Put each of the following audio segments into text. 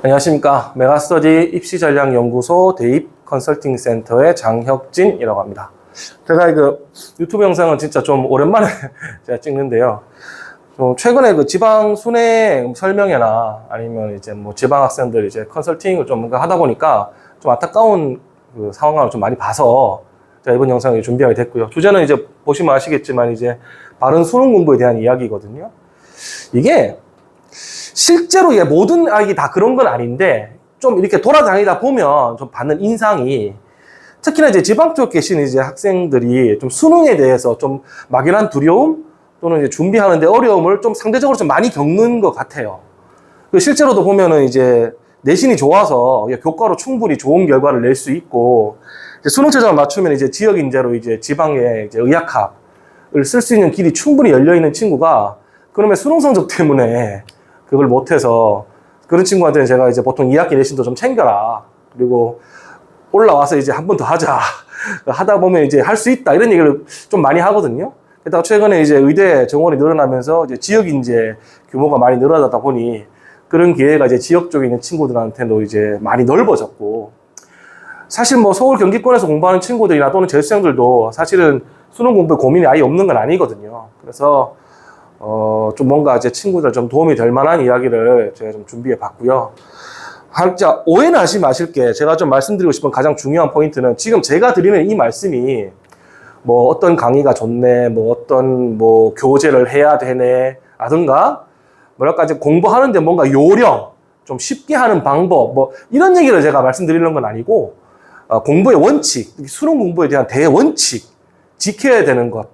안녕하십니까. 메가스터디 입시전략연구소 대입 컨설팅 센터의 장혁진이라고 합니다. 제가 유튜브 영상은 진짜 좀 오랜만에 제가 찍는데요. 좀 최근에 지방 순회 설명회나 아니면 이제 뭐 지방 학생들 이제 컨설팅을 좀 뭔가 하다 보니까 좀 안타까운 상황을 좀 많이 봐서 제가 이번 영상을 준비하게 됐고요. 주제는 이제 보시면 아시겠지만 이제 바른 수능 공부에 대한 이야기거든요. 이게 실제로 모든 아이들이 다 그런 건 아닌데 좀 이렇게 돌아다니다 보면 좀 받는 인상이 특히나 이제 지방 쪽 계신 이제 학생들이 좀 수능에 대해서 좀 막연한 두려움 또는 이제 준비하는데 어려움을 좀 상대적으로 좀 많이 겪는 것 같아요. 실제로도 보면은 이제 내신이 좋아서 교과로 충분히 좋은 결과를 낼 수 있고 수능 최저를 맞추면 이제 지역 인재로 이제 지방의 이제 의학학을 쓸 수 있는 길이 충분히 열려 있는 친구가 그러면 수능 성적 때문에 그걸 못해서 그런 친구한테는 제가 이제 보통 2학기 내신도 좀 챙겨라. 그리고 올라와서 이제 한 번 더 하자. 하다 보면 이제 할 수 있다. 이런 얘기를 좀 많이 하거든요. 게다가 최근에 이제 의대 정원이 늘어나면서 이제 지역 인재 규모가 많이 늘어나다 보니 그런 기회가 이제 지역 쪽에 있는 친구들한테도 이제 많이 넓어졌고 사실 뭐 서울 경기권에서 공부하는 친구들이나 또는 재수생들도 사실은 수능 공부에 고민이 아예 없는 건 아니거든요. 그래서 좀 뭔가 이제 친구들 좀 도움이 될 만한 이야기를 제가 좀 준비해 봤고요. 진짜 오해는 하지 마실게. 제가 좀 말씀드리고 싶은 가장 중요한 포인트는 지금 제가 드리는 이 말씀이 뭐 어떤 강의가 좋네, 뭐 어떤 뭐 교재를 해야 되네, 라든가 뭐랄까 이제 공부하는데 뭔가 요령, 좀 쉽게 하는 방법, 뭐 이런 얘기를 제가 말씀드리는 건 아니고 공부의 원칙, 수능 공부에 대한 대원칙, 지켜야 되는 것,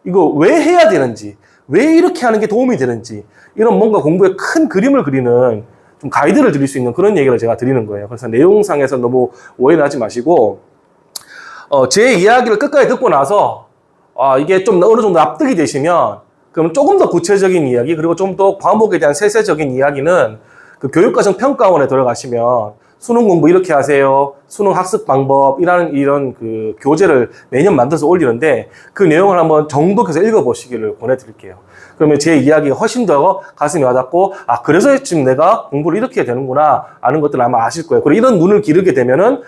이거 왜 해야 되는지, 왜 이렇게 하는 게 도움이 되는지 이런 뭔가 공부에 큰 그림을 그리는 좀 가이드를 드릴 수 있는 그런 얘기를 제가 드리는 거예요. 그래서 내용상에서 너무 오해는 하지 마시고 제 이야기를 끝까지 듣고 나서 이게 좀 어느 정도 납득이 되시면 그럼 조금 더 구체적인 이야기 그리고 좀 더 과목에 대한 세세적인 이야기는 그 교육과정 평가원에 들어가시면 수능 공부 이렇게 하세요. 수능 학습 방법 이런 그 교재를 매년 만들어서 올리는데 그 내용을 한번 정독해서 읽어보시기를 권해드릴게요. 그러면 제 이야기가 훨씬 더 가슴이 와닿고 그래서 지금 내가 공부를 이렇게 해야 되는구나 아는 것들 아마 아실 거예요. 그리고 이런 눈을 기르게 되면은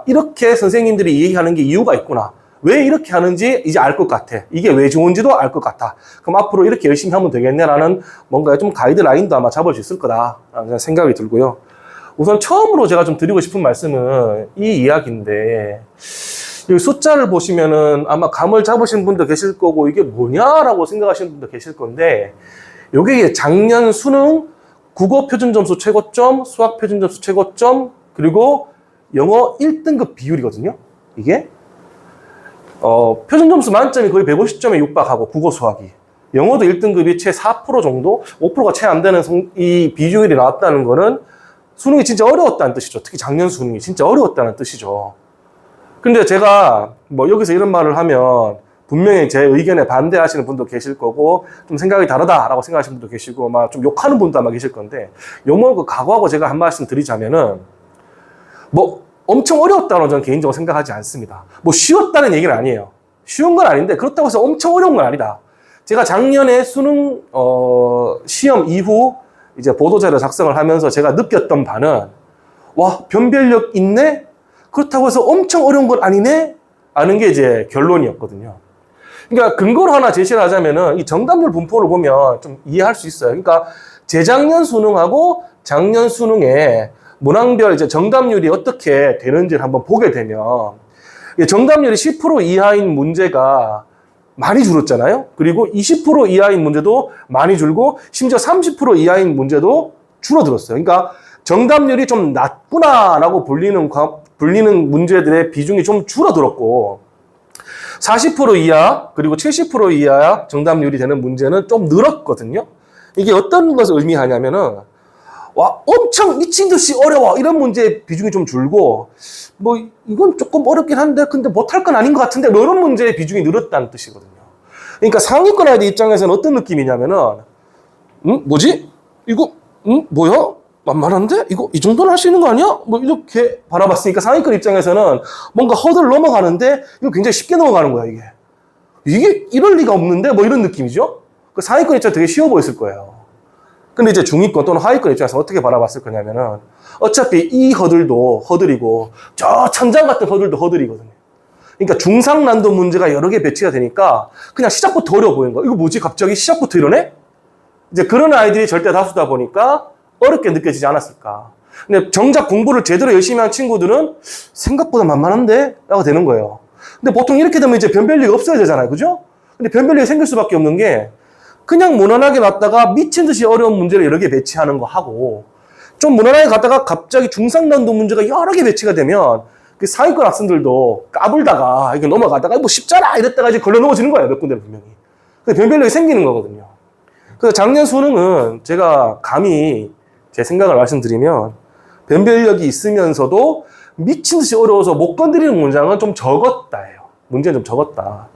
이렇게 선생님들이 얘기하는 게 이유가 있구나. 왜 이렇게 하는지 이제 알 것 같아. 이게 왜 좋은지도 알 것 같아. 그럼 앞으로 이렇게 열심히 하면 되겠네라는 뭔가 좀 가이드라인도 아마 잡을 수 있을 거다라는 생각이 들고요. 우선 처음으로 제가 좀 드리고 싶은 말씀은 이 이야기인데 이 숫자를 보시면은 아마 감을 잡으신 분도 계실 거고 이게 뭐냐라고 생각하시는 분도 계실 건데 이게 작년 수능 국어 표준점수 최고점, 수학 표준점수 최고점 그리고 영어 1등급 비율이거든요. 이게 표준점수 만점이 거의 150점에 육박하고 국어 수학이 영어도 1등급이 채 4% 정도 5%가 채 안 되는 이 비중이 나왔다는 거는 수능이 진짜 어려웠다는 뜻이죠. 특히 작년 수능이 진짜 어려웠다는 뜻이죠. 근데 제가 뭐 여기서 이런 말을 하면 분명히 제 의견에 반대하시는 분도 계실 거고 좀 생각이 다르다라고 생각하시는 분도 계시고 막 좀 욕하는 분도 아마 계실 건데 욕먹을 각오하고 제가 한 말씀 드리자면은 뭐 엄청 어려웠다고 저는 개인적으로 생각하지 않습니다. 뭐 쉬웠다는 얘기는 아니에요. 쉬운 건 아닌데 그렇다고 해서 엄청 어려운 건 아니다. 제가 작년에 수능 시험 이후 이제 보도자료 작성을 하면서 제가 느꼈던 바는 변별력 있네? 그렇다고 해서 엄청 어려운 건 아니네? 아는 게 이제 결론이었거든요. 그러니까 근거를 하나 제시를 하자면은 이 정답률 분포를 보면 좀 이해할 수 있어요. 그러니까 재작년 수능하고 작년 수능에 문항별 이제 정답률이 어떻게 되는지를 한번 보게 되면 정답률이 10% 이하인 문제가 많이 줄었잖아요. 그리고 20% 이하인 문제도 많이 줄고 심지어 30% 이하인 문제도 줄어들었어요. 그러니까 정답률이 좀 낮구나라고 불리는 문제들의 비중이 좀 줄어들었고 40% 이하 그리고 70% 이하 정답률이 되는 문제는 좀 늘었거든요. 이게 어떤 것을 의미하냐면은 엄청 미친 듯이 어려워 이런 문제의 비중이 좀 줄고 뭐 이건 조금 어렵긴 한데 근데 못할 건 아닌 것 같은데 뭐 이런 문제의 비중이 늘었다는 뜻이거든요. 그러니까 상위권 아이들 입장에서는 어떤 느낌이냐면은 뭐지? 이거 뭐야? 만만한데? 이거 이 정도는 할 수 있는 거 아니야? 뭐 이렇게 바라봤으니까 상위권 입장에서는 뭔가 허들을 넘어가는데 이거 굉장히 쉽게 넘어가는 거야 이게 이럴 리가 없는데 뭐 이런 느낌이죠? 그 상위권 입장에 되게 쉬워 보였을 거예요. 근데 이제 중위권 또는 하위권 입장에서 어떻게 바라봤을 거냐면은 어차피 이 허들도 허들이고 저 천장 같은 허들도 허들이거든요. 그러니까 중상난도 문제가 여러 개 배치가 되니까 그냥 시작부터 어려워 보이는 거야. 이거 뭐지? 갑자기 시작부터 이러네? 이제 그런 아이들이 절대 다수다 보니까 어렵게 느껴지지 않았을까. 근데 정작 공부를 제대로 열심히 한 친구들은 생각보다 만만한데? 라고 되는 거예요. 근데 보통 이렇게 되면 이제 변별력이 없어야 되잖아요. 그죠? 근데 변별력이 생길 수밖에 없는 게 그냥 무난하게 놨다가 미친 듯이 어려운 문제를 여러 개 배치하는 거 하고 좀 무난하게 갔다가 갑자기 중상난도 문제가 여러 개 배치가 되면 그 상위권 학생들도 까불다가 이거 넘어가다가 뭐 쉽잖아 이랬다가 이제 걸려 넘어지는 거예요. 몇 군데는 분명히. 그래서 변별력이 생기는 거거든요. 그래서 작년 수능은 제가 감히 제 생각을 말씀드리면 변별력이 있으면서도 미친 듯이 어려워서 못 건드리는 문장은 좀 적었다예요. 문제는 좀 적었다.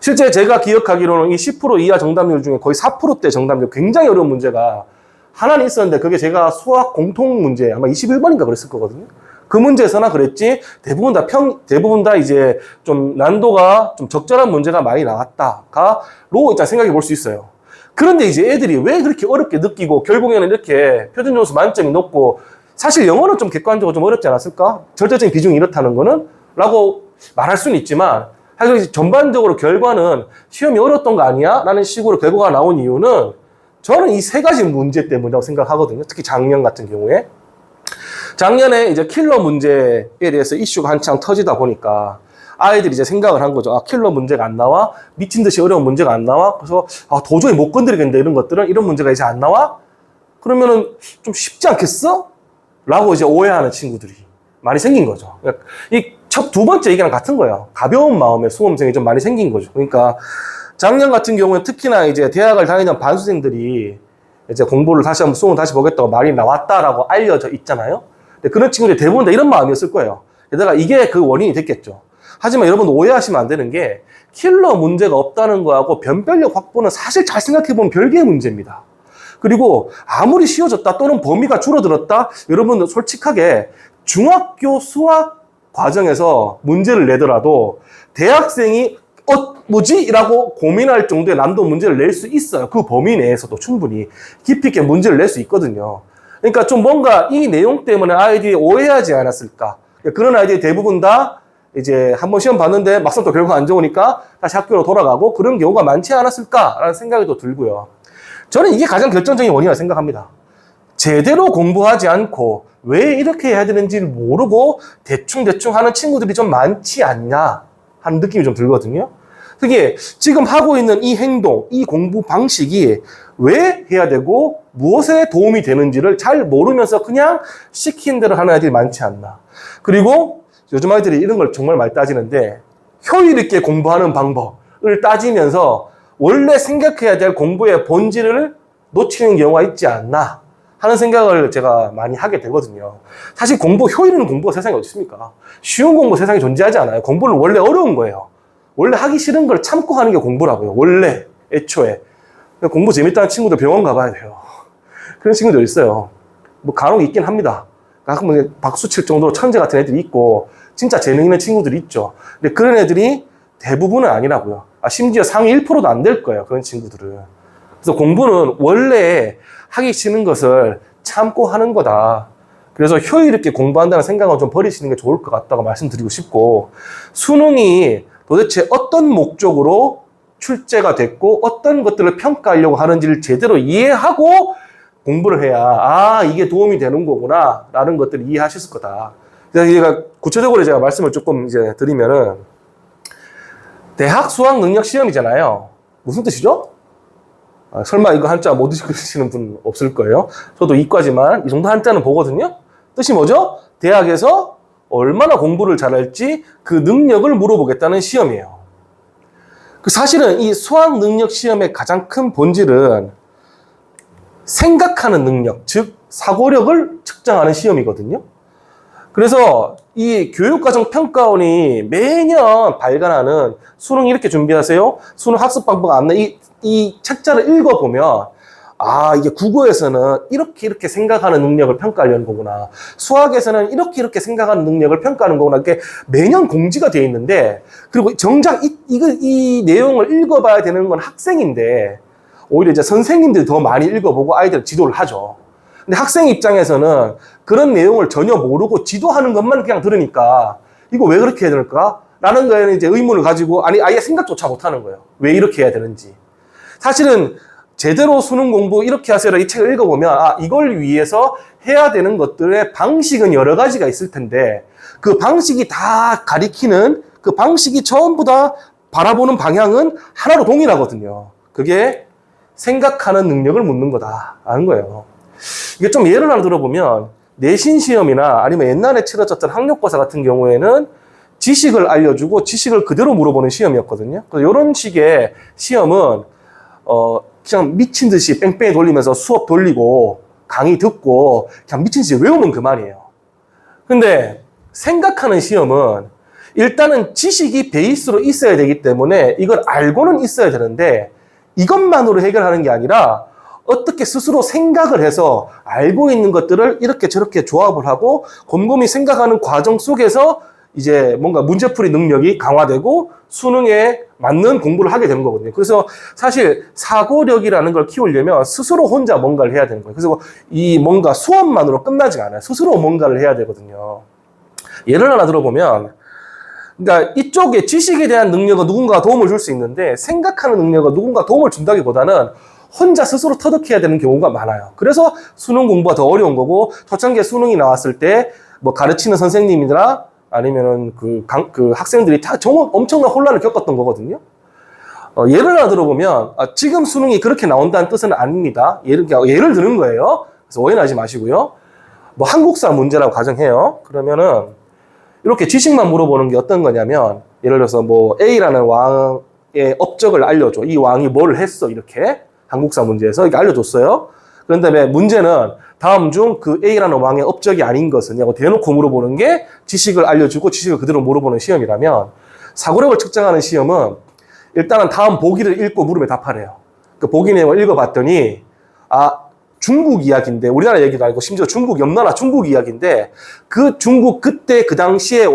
실제 제가 기억하기로는 이 10% 이하 정답률 중에 거의 4%대 정답률 굉장히 어려운 문제가 하나는 있었는데 그게 제가 수학 공통 문제 아마 21번인가 그랬을 거거든요. 그 문제에서나 그랬지 대부분 다 이제 좀 난도가 좀 적절한 문제가 많이 나왔다가로 일단 생각해 볼 수 있어요. 그런데 이제 애들이 왜 그렇게 어렵게 느끼고 결국에는 이렇게 표준 점수 만점이 높고 사실 영어는 좀 객관적으로 좀 어렵지 않았을까? 절대적인 비중이 이렇다는 거는 라고 말할 수는 있지만 사실 전반적으로 결과는 시험이 어려웠던 거 아니야? 라는 식으로 결과가 나온 이유는 저는 이 세 가지 문제 때문이라고 생각하거든요. 특히 작년 같은 경우에. 작년에 이제 킬러 문제에 대해서 이슈가 한창 터지다 보니까 아이들이 이제 생각을 한 거죠. 아, 킬러 문제가 안 나와? 미친 듯이 어려운 문제가 안 나와? 그래서 아, 도저히 못 건드리겠는데 이런 것들은 이런 문제가 이제 안 나와? 그러면은 좀 쉽지 않겠어? 라고 이제 오해하는 친구들이 많이 생긴 거죠. 이 두 번째 얘기랑 같은 거예요. 가벼운 마음의 수험생이 좀 많이 생긴 거죠. 그러니까 작년 같은 경우에 특히나 이제 대학을 다니던 반수생들이 이제 공부를 다시 한번 수험을 다시 보겠다고 말이 나왔다라고 알려져 있잖아요. 근데 그런 친구들이 대부분 다 이런 마음이었을 거예요. 게다가 이게 그 원인이 됐겠죠. 하지만 여러분 오해하시면 안 되는 게 킬러 문제가 없다는 거하고 변별력 확보는 사실 잘 생각해보면 별개의 문제입니다. 그리고 아무리 쉬워졌다 또는 범위가 줄어들었다 여러분 솔직하게 중학교 수학 과정에서 문제를 내더라도 대학생이 뭐지? 라고 고민할 정도의 난도 문제를 낼 수 있어요. 그 범위 내에서도 충분히 깊이 있게 문제를 낼 수 있거든요. 그러니까 좀 뭔가 이 내용 때문에 아이들이 오해하지 않았을까. 그런 아이들이 대부분 다 이제 한번 시험 봤는데 막상 또 결과가 안 좋으니까 다시 학교로 돌아가고 그런 경우가 많지 않았을까라는 생각이 또 들고요. 저는 이게 가장 결정적인 원인이라고 생각합니다. 제대로 공부하지 않고 왜 이렇게 해야 되는지를 모르고 대충 하는 친구들이 좀 많지 않냐 하는 느낌이 좀 들거든요. 그게 지금 하고 있는 이 행동, 이 공부 방식이 왜 해야 되고 무엇에 도움이 되는지를 잘 모르면서 그냥 시킨 대로 하는 아이들이 많지 않나. 그리고 요즘 아이들이 이런 걸 정말 많이 따지는데 효율 있게 공부하는 방법을 따지면서 원래 생각해야 될 공부의 본질을 놓치는 경우가 있지 않나 하는 생각을 제가 많이 하게 되거든요. 사실 효율 있는 공부가 세상에 어디 있습니까? 쉬운 공부 세상에 존재하지 않아요. 공부는 원래 어려운 거예요. 원래 하기 싫은 걸 참고 하는 게 공부라고요. 원래 애초에. 공부 재밌다는 친구들 병원 가봐야 돼요. 그런 친구들 있어요. 뭐 간혹 있긴 합니다. 가끔 박수 칠 정도로 천재 같은 애들이 있고 진짜 재능 있는 친구들이 있죠. 근데 그런 애들이 대부분은 아니라고요. 심지어 상위 1%도 안 될 거예요. 그런 친구들은. 그래서 공부는 원래 하기 싫은 것을 참고 하는 거다. 그래서 효율 있게 공부한다는 생각은 좀 버리시는 게 좋을 것 같다고 말씀드리고 싶고 수능이 도대체 어떤 목적으로 출제가 됐고 어떤 것들을 평가하려고 하는지를 제대로 이해하고 공부를 해야 이게 도움이 되는 거구나 라는 것들을 이해하셨을 거다. 그래서 구체적으로 제가 말씀을 조금 이제 드리면은 대학 수학 능력 시험이잖아요. 무슨 뜻이죠? 설마 이거 한자 못 읽으시는 분 없을 거예요. 저도 이과지만 이 정도 한자는 보거든요. 뜻이 뭐죠? 대학에서 얼마나 공부를 잘할지 그 능력을 물어보겠다는 시험이에요. 사실은 이 수학 능력 시험의 가장 큰 본질은 생각하는 능력, 즉 사고력을 측정하는 시험이거든요. 그래서 이 교육과정 평가원이 매년 발간하는 수능 이렇게 준비하세요. 수능 학습 방법 안내 이 책자를 읽어보면 이게 국어에서는 이렇게 생각하는 능력을 평가하려는 거구나. 수학에서는 이렇게 생각하는 능력을 평가하는 거구나. 이게 매년 공지가 되어 있는데, 그리고 정작 이 내용을 읽어봐야 되는 건 학생인데, 오히려 이제 선생님들이 더 많이 읽어보고 아이들 지도를 하죠. 근데 학생 입장에서는 그런 내용을 전혀 모르고 지도하는 것만 그냥 들으니까 이거 왜 그렇게 해야 될까? 라는 거에는 이제 의문을 가지고 아예 생각조차 못 하는 거예요. 왜 이렇게 해야 되는지. 사실은 제대로 수능 공부 이렇게 하세요. 이 책을 읽어보면 이걸 위해서 해야 되는 것들의 방식은 여러 가지가 있을 텐데 그 방식이 다 가리키는 그 방식이 전부 다 바라보는 방향은 하나로 동일하거든요. 그게 생각하는 능력을 묻는 거다라는 거예요. 이게 좀 예를 하나 들어보면 내신 시험이나 아니면 옛날에 치러졌던 학력고사 같은 경우에는 지식을 알려주고 지식을 그대로 물어보는 시험이었거든요. 그래서 이런 식의 시험은 그냥 미친 듯이 뺑뺑이 돌리면서 수업 돌리고 강의 듣고 그냥 미친 듯이 외우면 그만이에요. 근데 생각하는 시험은 일단은 지식이 베이스로 있어야 되기 때문에 이걸 알고는 있어야 되는데 이것만으로 해결하는 게 아니라 어떻게 스스로 생각을 해서 알고 있는 것들을 이렇게 저렇게 조합을 하고 곰곰이 생각하는 과정 속에서 이제 뭔가 문제풀이 능력이 강화되고 수능에 맞는 공부를 하게 되는 거거든요. 그래서 사실 사고력이라는 걸 키우려면 스스로 혼자 뭔가를 해야 되는 거예요. 그래서 이 뭔가 수업만으로 끝나지 않아요. 스스로 뭔가를 해야 되거든요. 예를 하나 들어보면 그러니까 이쪽에 지식에 대한 능력은 누군가가 도움을 줄 수 있는데 생각하는 능력은 누군가 도움을 준다기보다는 혼자 스스로 터득해야 되는 경우가 많아요. 그래서 수능 공부가 더 어려운 거고 초창기에 수능이 나왔을 때 뭐 가르치는 선생님이나 아니면은 그 학생들이 다 정말 엄청난 혼란을 겪었던 거거든요. 예를 하나 들어보면 지금 수능이 그렇게 나온다는 뜻은 아닙니다. 예를 드는 거예요. 그래서 오해하지 마시고요. 뭐 한국사 문제라고 가정해요. 그러면은 이렇게 지식만 물어보는 게 어떤 거냐면 예를 들어서 뭐 A라는 왕의 업적을 알려줘. 이 왕이 뭘 했어 이렇게 한국사 문제에서 이렇게 알려줬어요. 그런 다음에 문제는 다음 중 그 A라는 왕의 업적이 아닌 것은 하고 대놓고 물어보는 게 지식을 알려주고 지식을 그대로 물어보는 시험이라면 사고력을 측정하는 시험은 일단은 다음 보기를 읽고 물음에 답하래요. 그 보기 내용을 읽어봤더니 중국 이야기인데 우리나라 얘기도 아니고 심지어 중국 옆나라 중국 이야기인데 그 중국 그때 그 당시에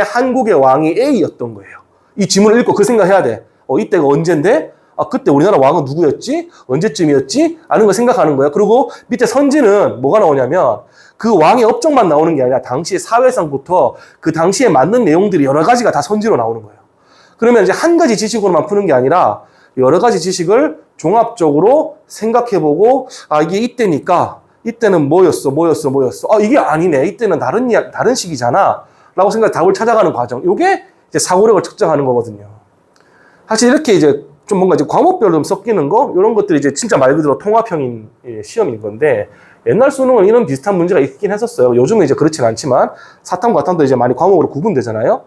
한국의 왕이 A였던 거예요. 이 지문을 읽고 그 생각해야 돼. 이때가 언젠데? 그때 우리나라 왕은 누구였지? 언제쯤이었지? 아는 걸 생각하는 거야. 그리고 밑에 선지는 뭐가 나오냐면 그 왕의 업적만 나오는 게 아니라 당시의 사회상부터 그 당시에 맞는 내용들이 여러 가지가 다 선지로 나오는 거예요. 그러면 이제 한 가지 지식으로만 푸는 게 아니라 여러 가지 지식을 종합적으로 생각해보고 이게 이때니까 이때는 뭐였어. 이게 아니네. 이때는 다른 시기잖아. 라고 답을 찾아가는 과정. 이게 이제 사고력을 측정하는 거거든요. 사실 이렇게 이제 좀 뭔가 이제 과목별로 좀 섞이는 거, 이런 것들이 이제 진짜 말 그대로 통합형인 시험인 건데, 옛날 수능은 이런 비슷한 문제가 있긴 했었어요. 요즘은 이제 그렇진 않지만, 사탐, 과탐도 이제 많이 과목으로 구분되잖아요.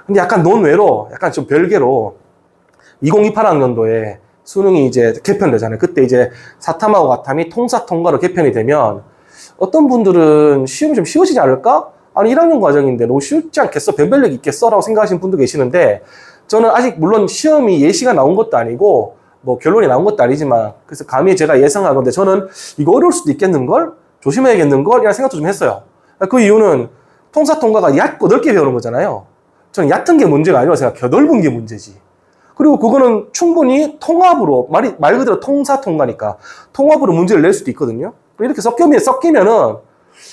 근데 약간 논외로, 약간 좀 별개로, 2028학년도에 수능이 이제 개편되잖아요. 그때 이제 사탐하고 과탐이 통사 통과로 개편이 되면, 어떤 분들은 시험이 좀 쉬워지지 않을까? 아니, 1학년 과정인데 너무 쉽지 않겠어? 변별력이 있겠어? 라고 생각하시는 분도 계시는데, 저는 아직 물론 시험이 예시가 나온 것도 아니고 뭐 결론이 나온 것도 아니지만 그래서 감히 제가 예상하건데 저는 이거 어려울 수도 있겠는걸? 조심해야겠는걸? 이런 생각도 좀 했어요. 그 이유는 통사 통과가 얕고 넓게 배우는 거잖아요. 저는 얕은 게 문제가 아니라 제가 넓은 게 문제지. 그리고 그거는 충분히 통합으로 말 그대로 통사 통과니까 통합으로 문제를 낼 수도 있거든요. 이렇게 섞이면은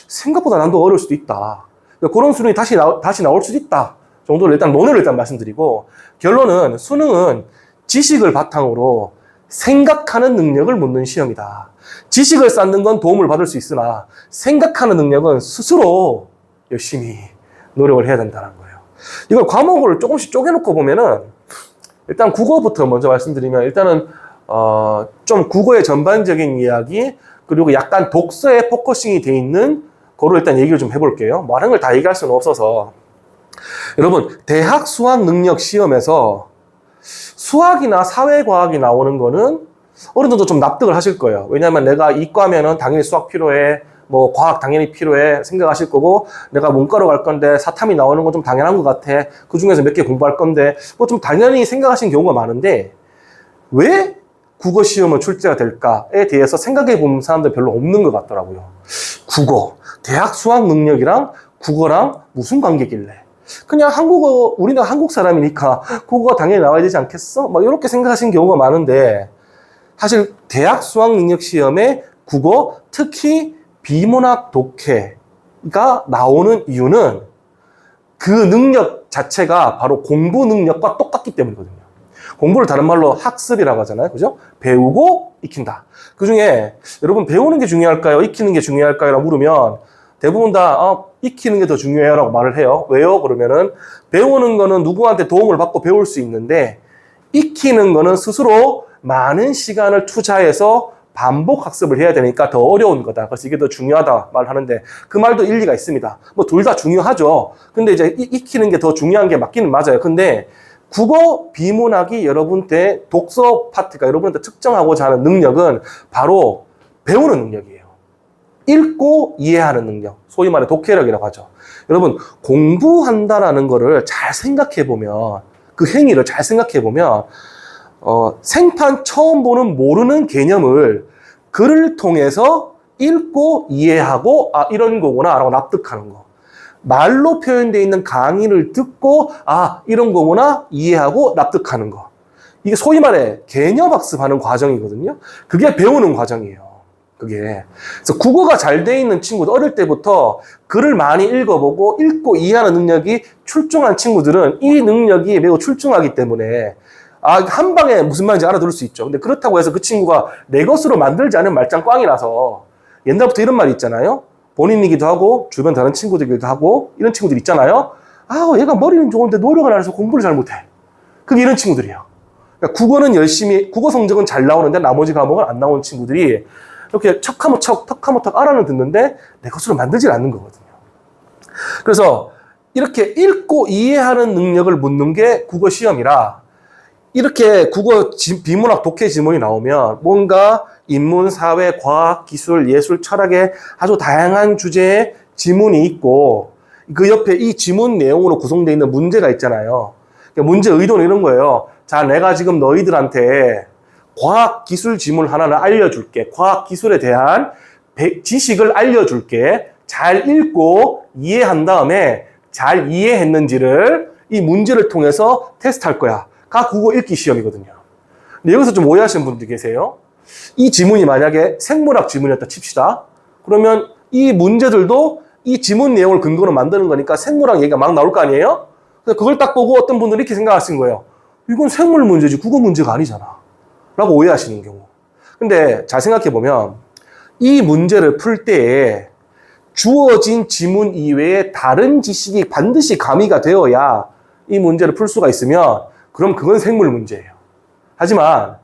생각보다 난도 어려울 수도 있다. 그런 수능이 다시 나올 수도 있다. 정도를 일단 논의를 말씀드리고 결론은 수능은 지식을 바탕으로 생각하는 능력을 묻는 시험이다. 지식을 쌓는 건 도움을 받을 수 있으나 생각하는 능력은 스스로 열심히 노력을 해야 된다는 거예요. 이걸 과목을 조금씩 쪼개놓고 보면은 일단 국어부터 먼저 말씀드리면 일단은 좀 국어의 전반적인 이야기 그리고 약간 독서에 포커싱이 돼 있는 거로 일단 얘기를 좀 해볼게요. 많은 걸 다 얘기할 수는 없어서 여러분 대학 수학 능력 시험에서 수학이나 사회과학이 나오는 거는 어느 정도 좀 납득을 하실 거예요. 왜냐하면 내가 이과면은 당연히 수학 필요해, 뭐 과학 당연히 필요해 생각하실 거고 내가 문과로 갈 건데 사탐이 나오는 건 좀 당연한 것 같아. 그 중에서 몇 개 공부할 건데 뭐 좀 당연히 생각하시는 경우가 많은데 왜 국어 시험은 출제가 될까에 대해서 생각해 본 사람들 별로 없는 것 같더라고요. 국어, 대학 수학 능력이랑 국어랑 무슨 관계길래? 그냥 우리는 한국 사람이니까 국어가 당연히 나와야 되지 않겠어? 막 이렇게 생각하시는 경우가 많은데 사실 대학 수학 능력 시험에 국어, 특히 비문학 독해가 나오는 이유는 그 능력 자체가 바로 공부 능력과 똑같기 때문이거든요. 공부를 다른 말로 학습이라고 하잖아요. 그죠? 배우고 익힌다. 그 중에 여러분 배우는 게 중요할까요? 익히는 게 중요할까요? 라고 물으면 대부분 다 익히는 게 더 중요해요 라고 말을 해요. 왜요? 그러면은 배우는 거는 누구한테 도움을 받고 배울 수 있는데 익히는 거는 스스로 많은 시간을 투자해서 반복 학습을 해야 되니까 더 어려운 거다. 그래서 이게 더 중요하다 말하는데 그 말도 일리가 있습니다. 뭐 둘 다 중요하죠. 근데 이제 익히는 게 더 중요한 게 맞기는 맞아요. 근데 국어 비문학이 여러분한테 독서 파트가 여러분한테 측정하고자 하는 능력은 바로 배우는 능력이에요. 읽고 이해하는 능력. 소위 말해 독해력이라고 하죠. 여러분 공부한다라는 거를 잘 생각해 보면 그 행위를 잘 생각해 보면 생판 처음 보는 모르는 개념을 글을 통해서 읽고 이해하고 이런 거구나 라고 납득하는 거. 말로 표현되어 있는 강의를 듣고 이런 거구나 이해하고 납득하는 거. 이게 소위 말해 개념 학습하는 과정이거든요. 그게 배우는 과정이에요. 그게. 그래서 국어가 잘 돼 있는 친구들 어릴 때부터 글을 많이 읽어보고 읽고 이해하는 능력이 출중한 친구들은 이 능력이 매우 출중하기 때문에 한 방에 무슨 말인지 알아들을 수 있죠. 근데 그렇다고 해서 그 친구가 내 것으로 만들지 않은 말짱 꽝이라서 옛날부터 이런 말이 있잖아요. 본인이기도 하고 주변 다른 친구들이기도 하고 이런 친구들 있잖아요. 얘가 머리는 좋은데 노력을 안 해서 공부를 잘 못해. 그게 이런 친구들이에요. 그러니까 국어는 열심히 국어 성적은 잘 나오는데 나머지 과목은 안 나오는 친구들이 이렇게 척하면 척, 턱하면 턱 알아는 듣는데 내 것으로 만들지 않는 거거든요. 그래서 이렇게 읽고 이해하는 능력을 묻는 게 국어 시험이라 이렇게 국어 비문학 독해 지문이 나오면 뭔가 인문, 사회, 과학, 기술, 예술, 철학의 아주 다양한 주제의 지문이 있고 그 옆에 이 지문 내용으로 구성되어 있는 문제가 있잖아요. 그러니까 문제 의도는 이런 거예요. 자, 내가 지금 너희들한테 과학, 기술 지문 하나를 알려줄게. 과학, 기술에 대한 지식을 알려줄게. 잘 읽고 이해한 다음에 잘 이해했는지를 이 문제를 통해서 테스트할 거야. 가 국어 읽기 시험이거든요. 근데 여기서 좀 오해하시는 분들이 계세요. 이 지문이 만약에 생물학 지문이었다 칩시다. 그러면 이 문제들도 이 지문 내용을 근거로 만드는 거니까 생물학 얘기가 막 나올 거 아니에요? 그래서 그걸 딱 보고 어떤 분들이 이렇게 생각하시는 거예요. 이건 생물 문제지 국어 문제가 아니잖아. 라고 오해하시는 경우. 근데 잘 생각해보면 이 문제를 풀 때에 주어진 지문 이외에 다른 지식이 반드시 가미가 되어야 이 문제를 풀 수가 있으면 그럼 그건 생물 문제예요. 하지만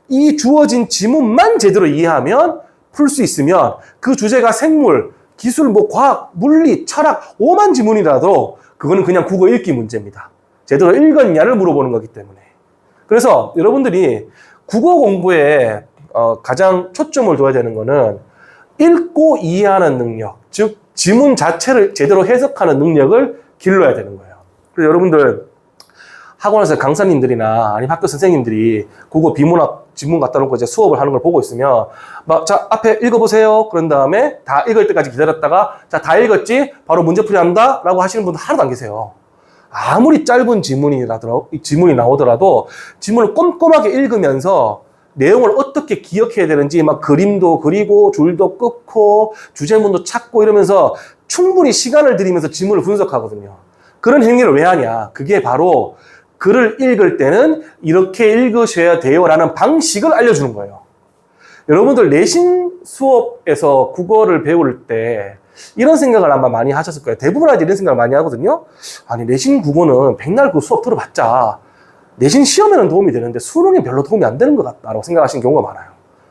이 주어진 지문만 제대로 이해하면 풀 수 있으면 그 주제가 생물, 기술, 과학, 물리, 철학, 오만 지문이라도 그거는 그냥 국어 읽기 문제입니다. 제대로 읽었냐를 물어보는 거기 때문에. 그래서 여러분들이 국어 공부에 가장 초점을 둬야 되는 거는 읽고 이해하는 능력, 즉 지문 자체를 제대로 해석하는 능력을 길러야 되는 거예요. 그래서 여러분들 학원에서 강사님들이나 아니면 학교 선생님들이 국어 비문학 지문 갖다 놓고 이제 수업을 하는 걸 보고 있으면 자 앞에 읽어보세요. 그런 다음에 다 읽을 때까지 기다렸다가 자 다 읽었지? 바로 문제풀이 한다? 라고 하시는 분들 하나도 안 계세요. 아무리 짧은 지문이 나오더라도 지문을 꼼꼼하게 읽으면서 내용을 어떻게 기억해야 되는지 막 그림도 그리고 줄도 긋고 주제문도 찾고 이러면서 충분히 시간을 들이면서 지문을 분석하거든요. 그런 행위를 왜 하냐? 그게 바로 글을 읽을 때는 이렇게 읽으셔야 돼요 라는 방식을 알려주는 거예요. 여러분들 내신 수업에서 국어를 배울 때 이런 생각을 아마 많이 하셨을 거예요. 대부분 아이들이 이런 생각을 많이 하거든요. 아니 내신 국어는 백날 그 수업 들어봤자 내신 시험에는 도움이 되는데 수능에 별로 도움이 안 되는 것 같다라고 생각하시는 경우가 많아요.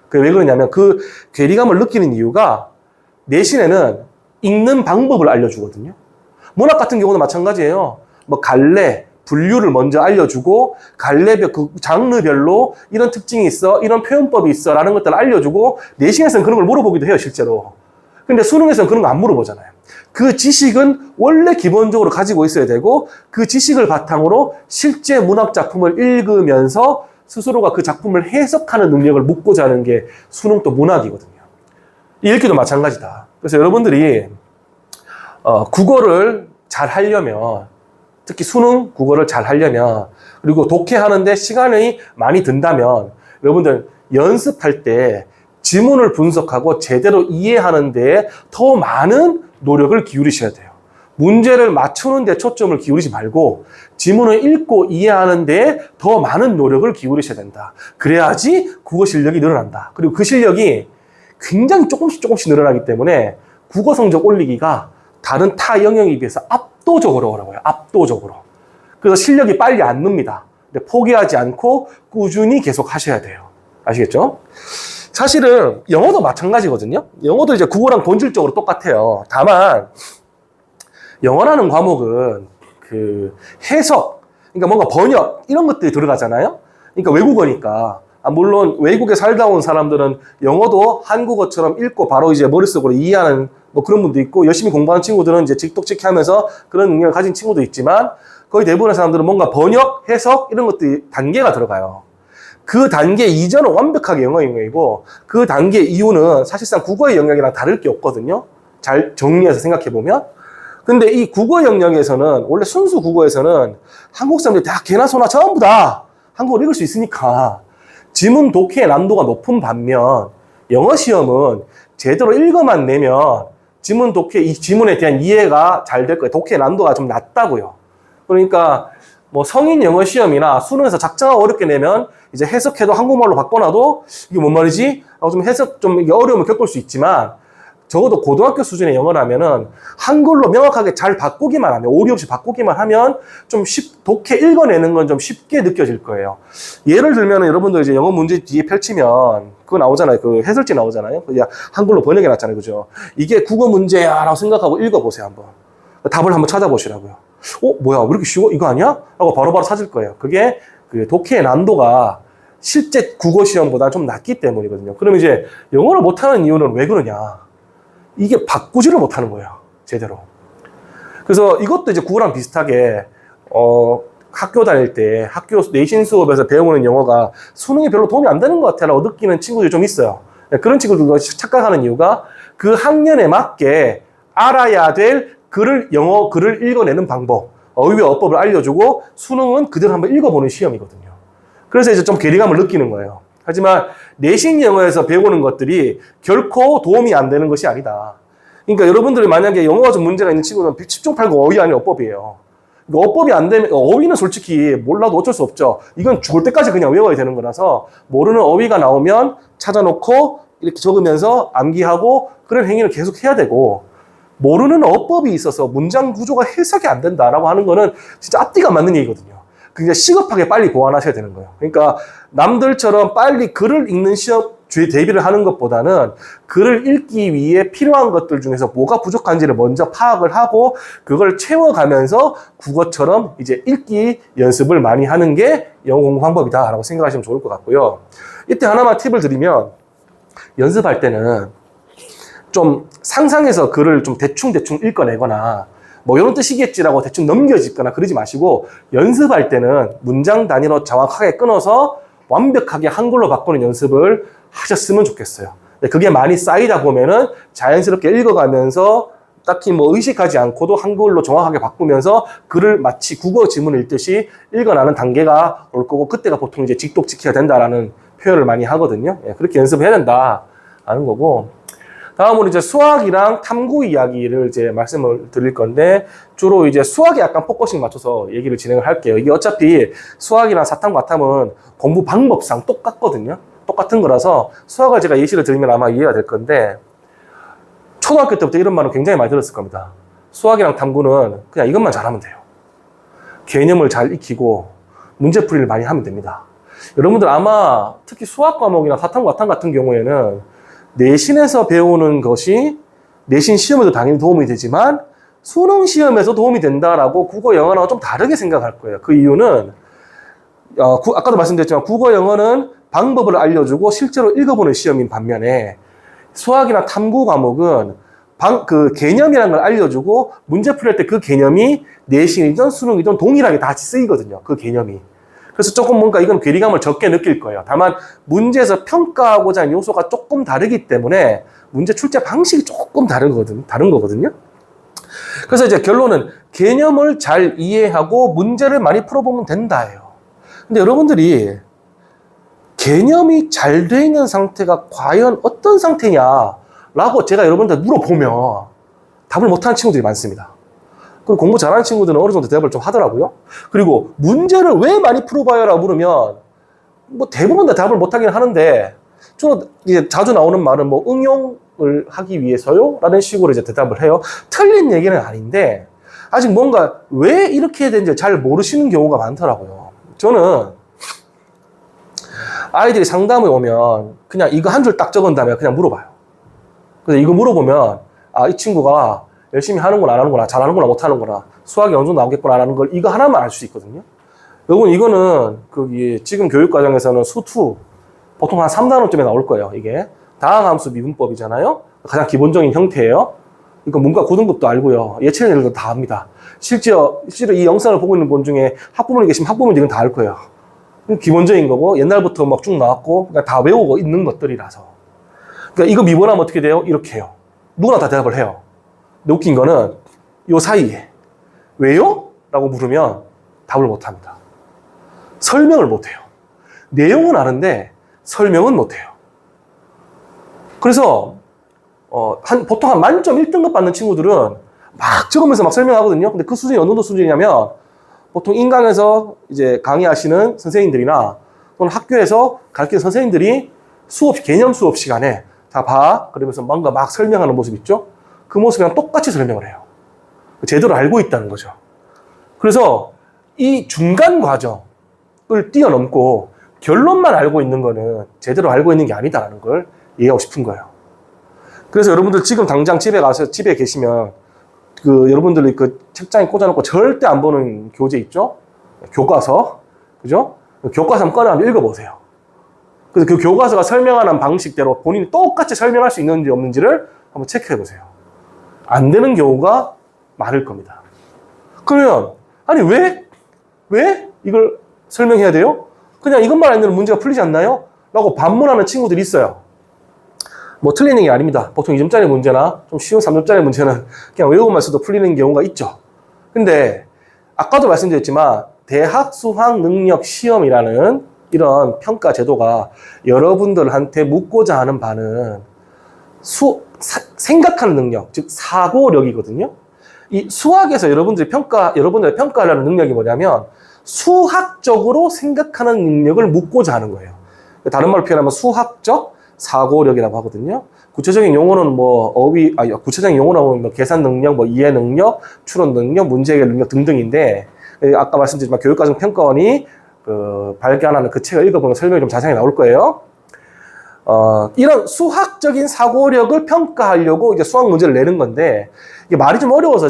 그게 왜 그러냐면 그 괴리감을 느끼는 이유가 내신에는 읽는 방법을 알려주거든요. 문학 같은 경우도 마찬가지예요. 갈래, 분류를 먼저 알려주고 갈래별 그 장르별로 이런 특징이 있어, 이런 표현법이 있어 라는 것들을 알려주고 내신에서는 그런 걸 물어보기도 해요, 실제로. 근데 수능에서는 그런 거 안 물어보잖아요. 그 지식은 원래 기본적으로 가지고 있어야 되고 그 지식을 바탕으로 실제 문학 작품을 읽으면서 스스로가 그 작품을 해석하는 능력을 묻고자 하는 게 수능 또 문학이거든요. 읽기도 마찬가지다. 그래서 여러분들이 국어를 잘 하려면 특히 수능 국어를 잘 하려면 그리고 독해하는데 시간이 많이 든다면 여러분들 연습할 때 지문을 분석하고 제대로 이해하는 데 더 많은 노력을 기울이셔야 돼요. 문제를 맞추는 데 초점을 기울이지 말고 지문을 읽고 이해하는 데 더 많은 노력을 기울이셔야 된다. 그래야지 국어 실력이 늘어난다. 그리고 그 실력이 굉장히 조금씩 늘어나기 때문에 국어 성적 올리기가 다른 타 영역에 비해서 압도적으로 어려워요. 압도적으로. 그래서 실력이 빨리 안 늡니다. 근데 포기하지 않고 꾸준히 계속 하셔야 돼요. 아시겠죠? 사실은 영어도 마찬가지거든요. 영어도 이제 국어랑 본질적으로 똑같아요. 다만 영어라는 과목은 그 해석, 그러니까 뭔가 번역 이런 것들이 들어가잖아요. 그러니까 외국어니까. 물론 외국에 살다 온 사람들은 영어도 한국어처럼 읽고 바로 이제 머릿속으로 이해하는 뭐 그런 분도 있고, 열심히 공부하는 친구들은 이제 직독직히 하면서 그런 능력을 가진 친구도 있지만, 거의 대부분의 사람들은 뭔가 번역, 해석 이런 것들이 단계가 들어가요. 그 단계 이전은 완벽하게 영어 영역이고, 그 단계 이후는 사실상 국어의 영역이랑 다를 게 없거든요. 잘 정리해서 생각해보면. 근데 이 국어 영역에서는, 원래 순수 국어에서는 한국 사람들이 다 개나 소나 전부 다 한국어를 읽을 수 있으니까 지문 독해의 난도가 높은 반면, 영어 시험은 제대로 읽어만 내면 지문 독해, 이 지문에 대한 이해가 잘 될 거예요. 독해의 난도가 좀 낮다고요. 그러니까 뭐 성인 영어 시험이나 수능에서 작정하고 어렵게 내면 이제 해석해도 한국말로 바꿔놔도 이게 뭔 말이지? 하고 좀 해석 좀 어려움을 겪을 수 있지만, 적어도 고등학교 수준의 영어라면은 한글로 명확하게 잘 바꾸기만 하면, 오류 없이 바꾸기만 하면 좀 독해 읽어내는 건 좀 쉽게 느껴질 거예요. 예를 들면은 여러분들 이제 영어 문제 뒤에 펼치면 그거 나오잖아요. 그 해설지 나오잖아요. 그냥 한글로 번역해 놨잖아요. 그죠? 이게 국어 문제야 라고 생각하고 읽어보세요. 한번. 답을 한번 찾아보시라고요. 뭐야, 왜 이렇게 쉬워? 이거 아니야? 하고 바로바로 찾을 거예요. 그게 그 독해의 난도가 실제 국어 시험보다 좀 낮기 때문이거든요. 그럼 이제 영어를 못하는 이유는 왜 그러냐? 이게 바꾸지를 못하는 거예요. 제대로. 그래서 이것도 이제 국어랑 비슷하게 학교 다닐 때 학교 내신 수업에서 배우는 영어가 수능에 별로 도움이 안 되는 것 같아라고 느끼는 친구들이 좀 있어요. 그런 친구들도 착각하는 이유가 그 학년에 맞게 알아야 될 영어 글을 읽어내는 방법, 어휘와 어법을 알려주고 수능은 그대로 한번 읽어보는 시험이거든요. 그래서 이제 좀 괴리감을 느끼는 거예요. 하지만 내신 영어에서 배우는 것들이 결코 도움이 안 되는 것이 아니다. 그러니까 여러분들이 만약에 영어가 좀 문제가 있는 친구는 10중 8구 어휘 아닌 어법이에요. 그러니까 어법이 안 되면, 어휘는 솔직히 몰라도 어쩔 수 없죠. 이건 죽을 때까지 그냥 외워야 되는 거라서 모르는 어휘가 나오면 찾아놓고 이렇게 적으면서 암기하고 그런 행위를 계속 해야 되고, 모르는 어법이 있어서 문장 구조가 해석이 안 된다라고 하는 거는 진짜 앞뒤가 맞는 얘기거든요. 그냥 시급하게 빨리 보완하셔야 되는 거예요. 그러니까 남들처럼 빨리 글을 읽는 시험 대비를 하는 것보다는 글을 읽기 위해 필요한 것들 중에서 뭐가 부족한지를 먼저 파악을 하고 그걸 채워가면서 국어처럼 이제 읽기 연습을 많이 하는 게 영어 공부 방법이다라고 생각하시면 좋을 것 같고요. 이때 하나만 팁을 드리면, 연습할 때는 좀 상상해서 글을 좀 대충 읽어내거나 뭐 이런 뜻이겠지라고 대충 넘겨짚거나 그러지 마시고, 연습할 때는 문장 단위로 정확하게 끊어서 완벽하게 한글로 바꾸는 연습을 하셨으면 좋겠어요. 그게 많이 쌓이다 보면은 자연스럽게 읽어가면서 딱히 뭐 의식하지 않고도 한글로 정확하게 바꾸면서 글을 마치 국어 지문을 읽듯이 읽어나는 단계가 올 거고, 그때가 보통 이제 직독직해야 된다라는 표현을 많이 하거든요. 그렇게 연습을 해야 된다라는 거고, 다음으로 이제 수학이랑 탐구 이야기를 이제 말씀을 드릴 건데, 주로 이제 수학에 약간 포커싱 맞춰서 얘기를 진행을 할게요. 이게 어차피 수학이랑 사탐, 과탐은 공부 방법상 똑같거든요. 똑같은 거라서 수학을 제가 예시를 들면 아마 이해가 될 건데, 초등학교 때부터 이런 말은 굉장히 많이 들었을 겁니다. 수학이랑 탐구는 그냥 이것만 잘하면 돼요. 개념을 잘 익히고 문제풀이를 많이 하면 됩니다. 여러분들 아마 특히 수학 과목이나 사탐, 과탐 같은 경우에는 내신에서 배우는 것이 내신 시험에도 당연히 도움이 되지만 수능 시험에서 도움이 된다라고 국어, 영어랑 좀 다르게 생각할 거예요. 그 이유는 아까도 말씀드렸지만 국어, 영어는 방법을 알려주고 실제로 읽어보는 시험인 반면에, 수학이나 탐구 과목은 그 개념이라는 걸 알려주고 문제 풀릴 때 그 개념이 내신이든 수능이든 동일하게 다 같이 쓰이거든요. 그 개념이. 그래서 조금 뭔가 이건 괴리감을 적게 느낄 거예요. 다만 문제에서 평가하고자 하는 요소가 조금 다르기 때문에 문제 출제 방식이 조금 다른 거거든요. 그래서 이제 결론은 개념을 잘 이해하고 문제를 많이 풀어보면 된다예요. 근데 여러분들이 개념이 잘 돼 있는 상태가 과연 어떤 상태냐라고 제가 여러분들 물어보면 답을 못하는 친구들이 많습니다. 그리고 공부 잘하는 친구들은 어느 정도 대답을 좀 하더라고요. 그리고 문제를 왜 많이 풀어봐요라고 물으면 뭐 대부분 다 답을 못하긴 하는데 저는 이제 자주 나오는 말은 뭐 응용을 하기 위해서요? 라는 식으로 이제 대답을 해요. 틀린 얘기는 아닌데 아직 뭔가 왜 이렇게 해야 되는지 잘 모르시는 경우가 많더라고요. 저는 아이들이 상담에 오면 그냥 이거 한 줄 딱 적은 다음에 그냥 물어봐요. 그래서 이거 물어보면 아, 이 친구가 열심히 하는구나 안 하는구나 잘하는구나 못하는구나 수학이 어느 정도 나오겠구나 라는 걸 이거 하나만 알 수 있거든요. 여러분 이거는 지금 교육과정에서는 수2 보통 한 3단원쯤에 나올 거예요. 이게 다항함수 미분법이잖아요. 가장 기본적인 형태예요. 이거 문과 고등급도 알고요. 예체능들도 다 합니다. 실제로 이 영상을 보고 있는 분 중에 학부모님 계시면 학부모님들은 다 알 거예요. 기본적인 거고 옛날부터 막 쭉 나왔고 그러니까 다 외우고 있는 것들이라서. 그러니까 이거 미분하면 어떻게 돼요? 이렇게 해요. 누구나 다 대답을 해요. 근데 웃긴 거는 요 사이에 왜요? 라고 물으면 답을 못 합니다. 설명을 못 해요. 내용은 아는데 설명은 못 해요. 그래서 보통 한 만점 1등급 받는 친구들은 막 적으면서 막 설명하거든요. 근데 그 수준이 어느 정도 수준이냐면 보통 인강에서 이제 강의하시는 선생님들이나 또는 학교에서 가르치는 선생님들이 개념 수업 시간에 자, 봐. 그러면서 뭔가 막 설명하는 모습 있죠? 그 모습이랑 똑같이 설명을 해요. 제대로 알고 있다는 거죠. 그래서 이 중간 과정을 뛰어넘고 결론만 알고 있는 거는 제대로 알고 있는 게 아니다라는 걸 이해하고 싶은 거예요. 그래서 여러분들 지금 당장 집에 계시면 여러분들이 그 책장에 꽂아놓고 절대 안 보는 교재 있죠? 교과서. 그죠? 교과서 한번 꺼내서 읽어보세요. 그래서 그 교과서가 설명하는 방식대로 본인이 똑같이 설명할 수 있는지 없는지를 한번 체크해 보세요. 안 되는 경우가 많을 겁니다. 그러면, 아니, 왜 이걸 설명해야 돼요? 그냥 이것만 알면 문제가 풀리지 않나요? 라고 반문하는 친구들이 있어요. 뭐 틀리는 게 아닙니다. 보통 2점짜리 문제나 좀 쉬운 3점짜리 문제는 그냥 외우고만 써도 풀리는 경우가 있죠. 근데 아까도 말씀드렸지만 대학 수학 능력 시험이라는 이런 평가 제도가 여러분들한테 묻고자 하는 바는 생각하는 능력, 즉 사고력이거든요. 이 수학에서 여러분들의 평가하려는 능력이 뭐냐면 수학적으로 생각하는 능력을 묻고자 하는 거예요. 다른 말로 표현하면 수학적 사고력이라고 하거든요. 구체적인 용어는 구체적인 용어는 뭐 계산 능력, 뭐 이해 능력, 추론 능력, 문제 해결 능력 등등인데 아까 말씀드렸지만 교육과정 평가원이 발간하는 그 책을 읽어보면 설명이 좀 자세히 나올 거예요. 이런 수학적인 사고력을 평가하려고 이제 수학 문제를 내는 건데 이게 말이 좀 어려워서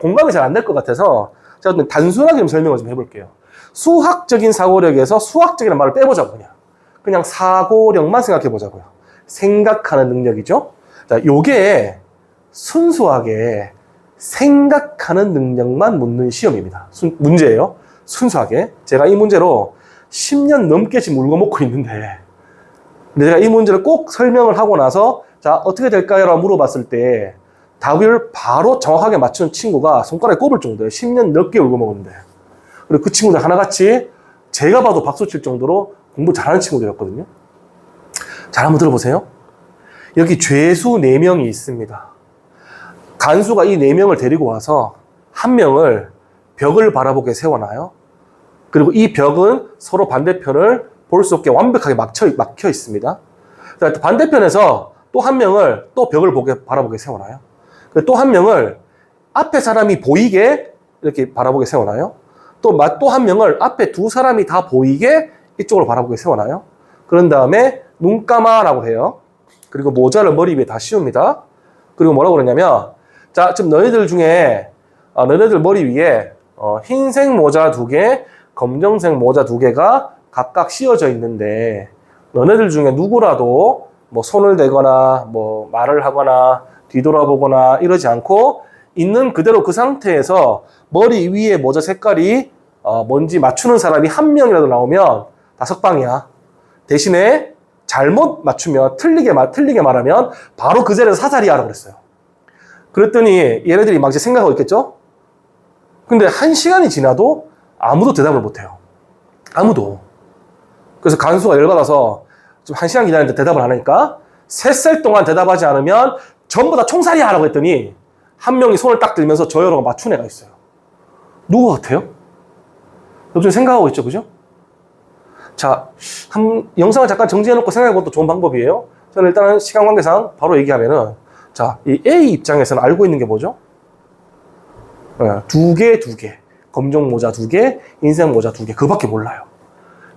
공감이 잘 안 될 것 같아서 제가 단순하게 좀 설명을 좀 해볼게요. 수학적인 사고력에서 수학적이라는 말을 빼보자고 그냥 사고력만 생각해 보자고요. 생각하는 능력이죠. 자, 요게 순수하게 생각하는 능력만 묻는 시험입니다. 문제예요. 순수하게. 제가 이 문제로 10년 넘게 지금 울고 먹고 있는데 근데 제가 이 문제를 꼭 설명을 하고 나서 자, 어떻게 될까요? 라고 물어봤을 때 답을 바로 정확하게 맞추는 친구가 손가락에 꼽을 정도예요. 10년 넘게 울고 먹었는데. 그리고 그 친구들 하나같이 제가 봐도 박수 칠 정도로 공부 잘하는 친구들이었거든요. 잘 한번 들어보세요. 여기 죄수 4명이 있습니다. 간수가 이 4명을 데리고 와서 한 명을 벽을 바라보게 세워놔요. 그리고 이 벽은 서로 반대편을 볼 수 없게 완벽하게 막혀 있습니다. 반대편에서 또 한 명을 또 벽을 바라보게 세워놔요. 또 한 명을 앞에 사람이 보이게 이렇게 바라보게 세워놔요. 또 한 명을 앞에 두 사람이 다 보이게 이쪽으로 바라보게 세워놔요. 그런 다음에 눈 감아라고 해요. 그리고 모자를 머리 위에 다 씌웁니다. 그리고 뭐라고 그러냐면 자, 지금 너희들 중에 너희들 머리 위에 흰색 모자 2개, 검정색 모자 2개가 각각 씌워져 있는데 너네들 중에 누구라도 뭐 손을 대거나 뭐 말을 하거나 뒤돌아보거나 이러지 않고 있는 그대로 그 상태에서 머리 위에 모자 색깔이 뭔지 맞추는 사람이 한 명이라도 나오면 다 석방이야. 대신에 잘못 맞추면 틀리게 말하면 바로 그 자리에서 사살이야라고 그랬어요. 그랬더니 얘네들이 막 이제 생각하고 있겠죠? 근데 1시간이 지나도 아무도 대답을 못해요. 아무도. 그래서 간수가 열받아서 좀 1시간 기다리는데 대답을 안 하니까 셋셀 동안 대답하지 않으면 전부 다 총살이야! 라고 했더니 한 명이 손을 딱 들면서 저 여러가 맞춘 애가 있어요. 누구 같아요? 여러분 생각하고 있죠, 그죠? 자, 영상을 잠깐 정지해놓고 생각해보는 것도 좋은 방법이에요. 저는 일단은 시간 관계상 바로 얘기하면은, 자, 이 A 입장에서는 알고 있는 게 뭐죠? 두 개. 검정 모자 2개, 흰색 모자 2개. 그거밖에 몰라요.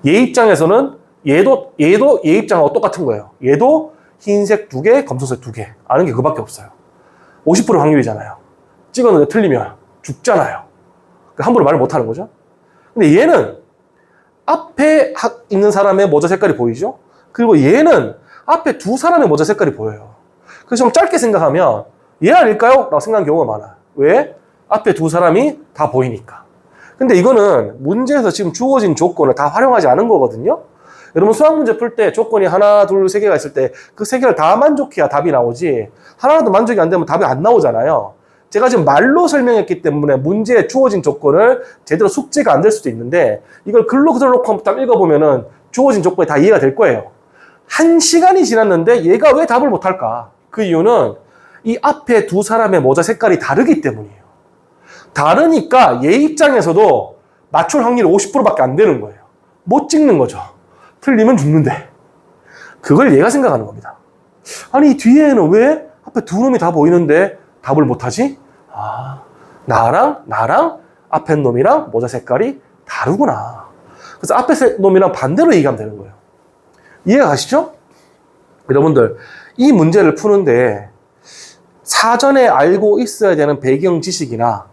얘 입장에서는 얘도 얘 입장하고 똑같은 거예요. 얘도 흰색 2개, 검정색 2개. 아는 게 그거밖에 없어요. 50% 확률이잖아요. 찍었는데 틀리면 죽잖아요. 함부로 말을 못 하는 거죠. 근데 얘는 앞에 있는 사람의 모자 색깔이 보이죠? 그리고 얘는 앞에 두 사람의 모자 색깔이 보여요. 그래서 좀 짧게 생각하면 얘 아닐까요? 라고 생각하는 경우가 많아요. 왜? 앞에 두 사람이 다 보이니까. 근데 이거는 문제에서 지금 주어진 조건을 다 활용하지 않은 거거든요. 여러분 수학 문제 풀 때 조건이 하나, 둘, 세 개가 있을 때 그 세 개를 다 만족해야 답이 나오지, 하나라도 만족이 안 되면 답이 안 나오잖아요. 제가 지금 말로 설명했기 때문에 문제에 주어진 조건을 제대로 숙제가 안 될 수도 있는데, 이걸 글로 그대로 놓고 딱 읽어보면은 주어진 조건이 다 이해가 될 거예요. 1시간이 지났는데 얘가 왜 답을 못할까? 그 이유는 이 앞에 두 사람의 모자 색깔이 다르기 때문이에요. 다르니까 얘 입장에서도 맞출 확률이 50%밖에 안 되는 거예요. 못 찍는 거죠. 틀리면 죽는데. 그걸 얘가 생각하는 겁니다. 아니 뒤에는 왜 앞에 두 놈이 다 보이는데 답을 못하지? 아, 나랑 앞에 놈이랑 모자 색깔이 다르구나. 그래서 앞에 놈이랑 반대로 얘기하면 되는 거예요. 이해가 가시죠? 여러분들 이 문제를 푸는데 사전에 알고 있어야 되는 배경 지식이나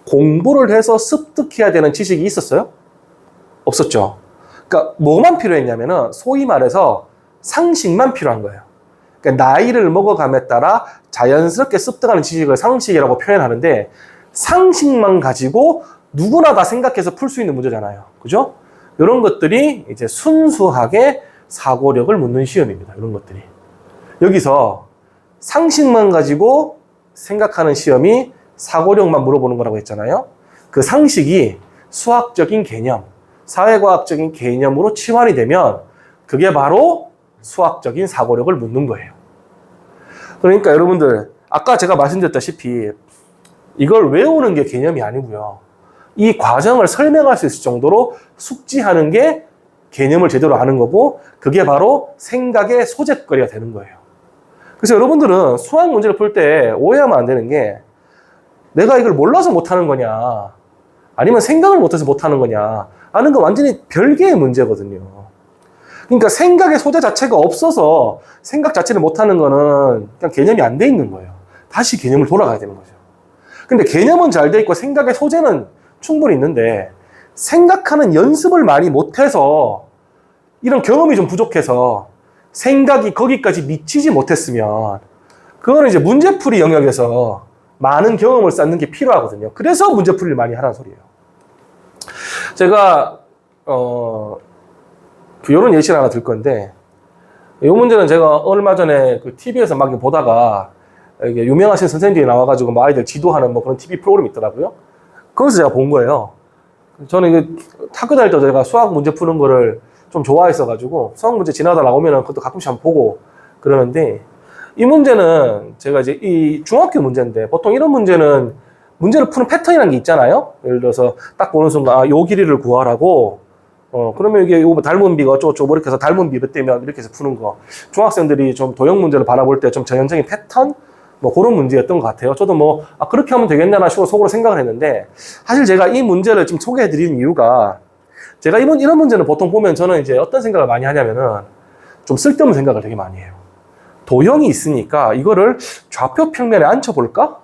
공부를 해서 습득해야 되는 지식이 있었어요? 없었죠. 그러니까 뭐만 필요했냐면은 소위 말해서 상식만 필요한 거예요. 그러니까 나이를 먹어감에 따라 자연스럽게 습득하는 지식을 상식이라고 표현하는데, 상식만 가지고 누구나 다 생각해서 풀 수 있는 문제잖아요. 그죠? 이런 것들이 이제 순수하게 사고력을 묻는 시험입니다. 이런 것들이. 여기서 상식만 가지고 생각하는 시험이 사고력만 물어보는 거라고 했잖아요. 그 상식이 수학적인 개념, 사회과학적인 개념으로 치환이 되면 그게 바로 수학적인 사고력을 묻는 거예요. 그러니까 여러분들 아까 제가 말씀드렸다시피 이걸 외우는 게 개념이 아니고요. 이 과정을 설명할 수 있을 정도로 숙지하는 게 개념을 제대로 아는 거고, 그게 바로 생각의 소재거리가 되는 거예요. 그래서 여러분들은 수학 문제를 풀 때 오해하면 안 되는 게, 내가 이걸 몰라서 못하는 거냐, 아니면 생각을 못해서 못하는 거냐 하는 건 완전히 별개의 문제거든요. 그러니까 생각의 소재 자체가 없어서 생각 자체를 못하는 거는 그냥 개념이 안 돼 있는 거예요. 다시 개념을 돌아가야 되는 거죠. 근데 개념은 잘 돼 있고 생각의 소재는 충분히 있는데, 생각하는 연습을 많이 못해서, 이런 경험이 좀 부족해서 생각이 거기까지 미치지 못했으면 그거는 이제 문제풀이 영역에서 많은 경험을 쌓는 게 필요하거든요. 그래서 문제풀이를 많이 하라는 소리예요. 제가 이런 예시를 하나 들 건데, 이 문제는 제가 얼마 전에 그 TV에서 막 보다가 이게 유명하신 선생님들이 나와가지고 뭐 아이들 지도하는 뭐 그런 TV 프로그램이 있더라고요. 거기서 제가 본 거예요. 저는 이게 학교 다닐 때 제가 수학 문제 푸는 거를 좀 좋아했어가지고 수학 문제 지나다 나오면은 그것도 가끔씩 한번 보고 그러는데, 이 문제는 제가 이제 이 중학교 문제인데, 보통 이런 문제는 문제를 푸는 패턴이라는 게 있잖아요. 예를 들어서 딱 보는 순간 요 길이를 구하라고, 그러면 이게 요 닮은 비가 어쩌고저쩌고 이렇게 해서 닮은 비 몇 대면 이렇게 해서 푸는 거. 중학생들이 좀 도형 문제를 바라볼 때 좀 전형적인 패턴? 뭐 그런 문제였던 것 같아요. 저도 뭐 그렇게 하면 되겠냐나 속으로 생각을 했는데, 사실 제가 이 문제를 지금 소개해 드리는 이유가, 제가 이런 문제는 보통 보면 저는 이제 어떤 생각을 많이 하냐면은 좀 쓸데없는 생각을 되게 많이 해요. 도형이 있으니까 이거를 좌표 평면에 앉혀볼까?